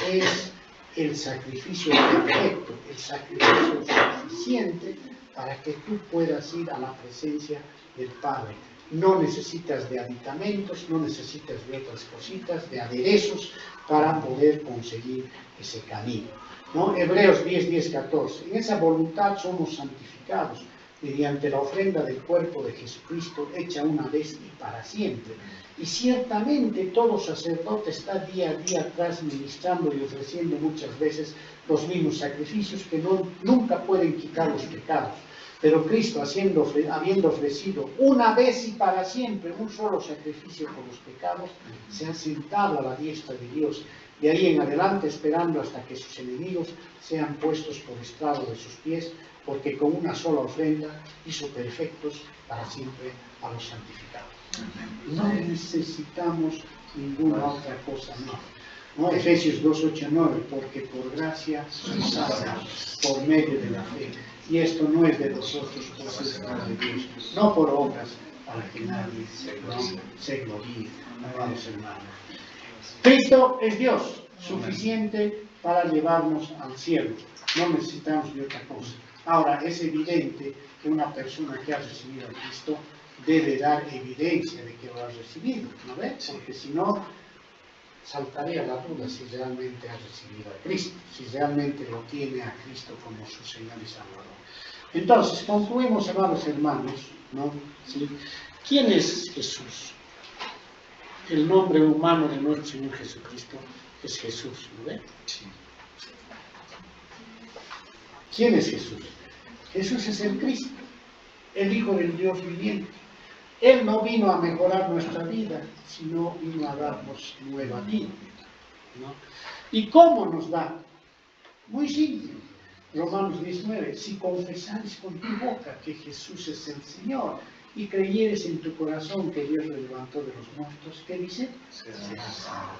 Es el sacrificio perfecto, el sacrificio suficiente para que tú puedas ir a la presencia del Padre. No necesitas de aditamentos, no necesitas de otras cositas, de aderezos para poder conseguir ese camino, ¿no? Hebreos 10, 14. En esa voluntad somos santificados mediante la ofrenda del cuerpo de Jesucristo hecha una vez y para siempre. Y ciertamente todo sacerdote está día a día atrás ministrando y ofreciendo muchas veces los mismos sacrificios que nunca pueden quitar los pecados. Pero Cristo, habiendo ofrecido una vez y para siempre un solo sacrificio por los pecados, se ha sentado a la diestra de Dios, de ahí en adelante esperando hasta que sus enemigos sean puestos por estrado de sus pies, porque con una sola ofrenda hizo perfectos para siempre a los santificados. No necesitamos ninguna otra cosa más. ¿No? Efesios 2, 8, 9, porque por gracia sois salvos por medio de la fe. Y esto no es de vosotros, pues es don de Dios, no por obras, para que nadie se gloríe, amados hermanos. Cristo es Dios, suficiente para llevarnos al cielo. No necesitamos de otra cosa. Ahora, es evidente que una persona que ha recibido a Cristo debe dar evidencia de que lo ha recibido, ¿no ves? Porque si no, saltaría la duda si realmente ha recibido a Cristo, si realmente lo tiene a Cristo como su Señor y Salvador. Entonces, concluimos, amados hermanos, ¿no? ¿Sí? ¿Quién es Jesús? El nombre humano de nuestro Señor Jesucristo es Jesús, ¿no ves? Sí. ¿Quién es Jesús? Jesús es el Cristo, el Hijo del Dios viviente. Él no vino a mejorar nuestra vida, sino vino a darnos nueva vida, ¿no? ¿Y cómo nos da? Muy simple. Romanos 19, si confesares con tu boca que Jesús es el Señor y creyeres en tu corazón que Dios lo levantó de los muertos, ¿qué dice? Serás salvo.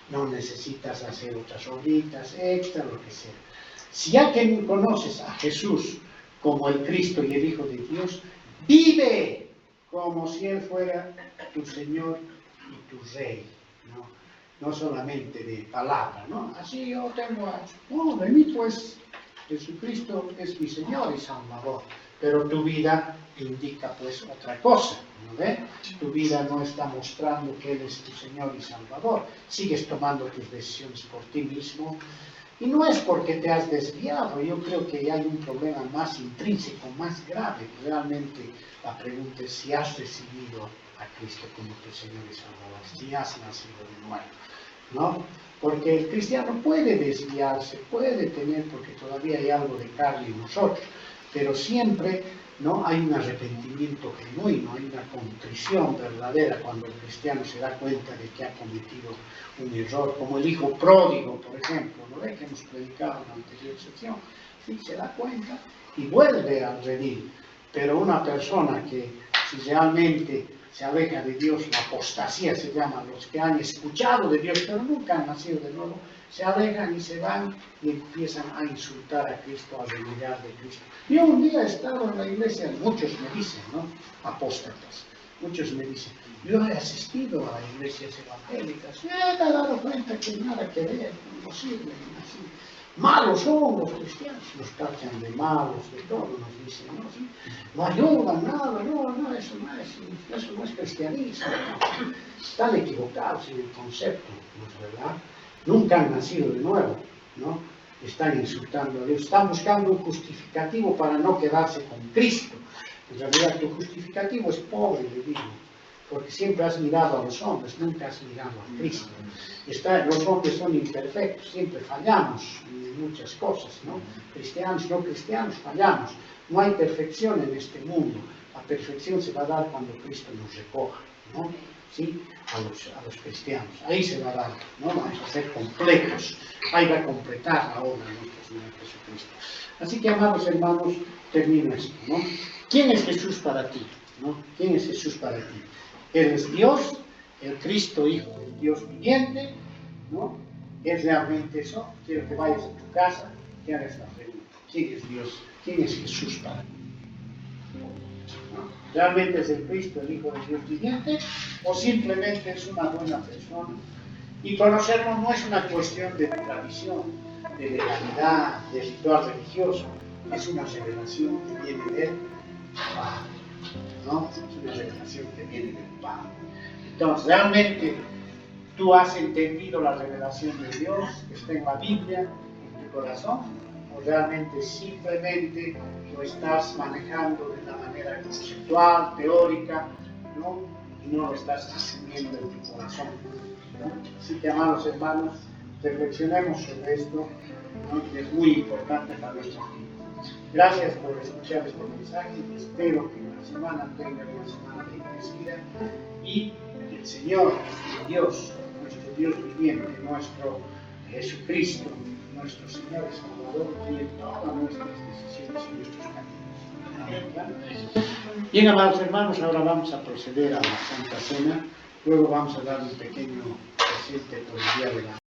No necesitas hacer otras obritas extra, lo que sea. Si ya que conoces a Jesús como el Cristo y el Hijo de Dios, vive como si Él fuera tu Señor y tu Rey, ¿no? No solamente de palabra, ¿no? Así yo tengo a... No, de mí pues Jesucristo es mi Señor y Salvador, pero tu vida indica pues otra cosa, ¿no ves? Tu vida no está mostrando que Él es tu Señor y Salvador, sigues tomando tus decisiones por ti mismo, y no es porque te has desviado. Yo creo que hay un problema más intrínseco, más grave. Realmente la pregunta es si has recibido a Cristo como tu Señor y Salvador, si has nacido de nuevo, ¿no? Porque el cristiano puede desviarse, puede tener, porque todavía hay algo de carne en nosotros, pero siempre, ¿no? Hay un arrepentimiento genuino, hay una contrición verdadera cuando el cristiano se da cuenta de que ha cometido un error, como el hijo pródigo, por ejemplo, ¿no ve? Que hemos predicado en la anterior sección, ¿sí? Se da cuenta y vuelve al redil. Pero una persona que si realmente se aleja de Dios, la apostasía se llama, los que han escuchado de Dios pero nunca han nacido de nuevo, se alejan y se van y empiezan a insultar a Cristo, a renegar de Cristo. Yo un día estaba en la iglesia, muchos me dicen, ¿no? Apóstatas, muchos me dicen, yo he asistido a iglesias evangélicas, me he dado cuenta que nada que ver, imposible, así. Malos son los cristianos, nos tachan de malos, de todo, nos dicen, no, ¿sí? No ayudan, nada, no, eso no es cristianismo. ¿No? Están equivocados en el concepto, ¿no es verdad? Nunca han nacido de nuevo, ¿no? Están insultando a Dios, están buscando un justificativo para no quedarse con Cristo. En realidad tu justificativo es pobre, le digo, porque siempre has mirado a los hombres, nunca has mirado a Cristo. Los hombres son imperfectos, siempre fallamos en muchas cosas, ¿no? Cristianos, no cristianos, fallamos. No hay perfección en este mundo. La perfección se va a dar cuando Cristo nos recoja, ¿no? ¿Sí? A los cristianos. Ahí se va a dar, ¿no? Vamos a ser completos. Ahí va a completar la obra de nuestro Señor Jesucristo. Así que, amados hermanos, termino esto, ¿no? ¿Quién es Jesús para ti? ¿No? ¿Quién es Jesús para ti? Él es Dios, el Cristo Hijo del Dios viviente, ¿no? ¿Es realmente eso? Quiero que vayas a tu casa, que hagas la pregunta. ¿Quién es Dios? ¿Quién es Jesús para ti? ¿No? ¿Realmente es el Cristo, el Hijo del Dios viviente? ¿O simplemente es una buena persona? Y conocerlo no es una cuestión de tradición, de legalidad, de ritual religioso. Es una revelación que viene del Padre, ¿no? Es una revelación que viene del Padre. Entonces, realmente tú has entendido la revelación de Dios que está en la Biblia, en tu corazón, o realmente simplemente lo estás manejando de una manera conceptual, teórica, ¿no? Y no lo estás asumiendo en tu corazón, ¿no? Así que, amados hermanos, reflexionemos sobre esto, ¿no? Que es muy importante para nuestra vida. Gracias por escuchar este mensaje. Espero que la semana tenga una semana bendecida y el Señor, Dios, nuestro Dios viviente, nuestro Jesucristo, nuestro Señor y Salvador, guíe todas nuestras decisiones y nuestros caminos. Bien, amados hermanos, ahora vamos a proceder a la Santa Cena. Luego vamos a dar un pequeño presente por el día de la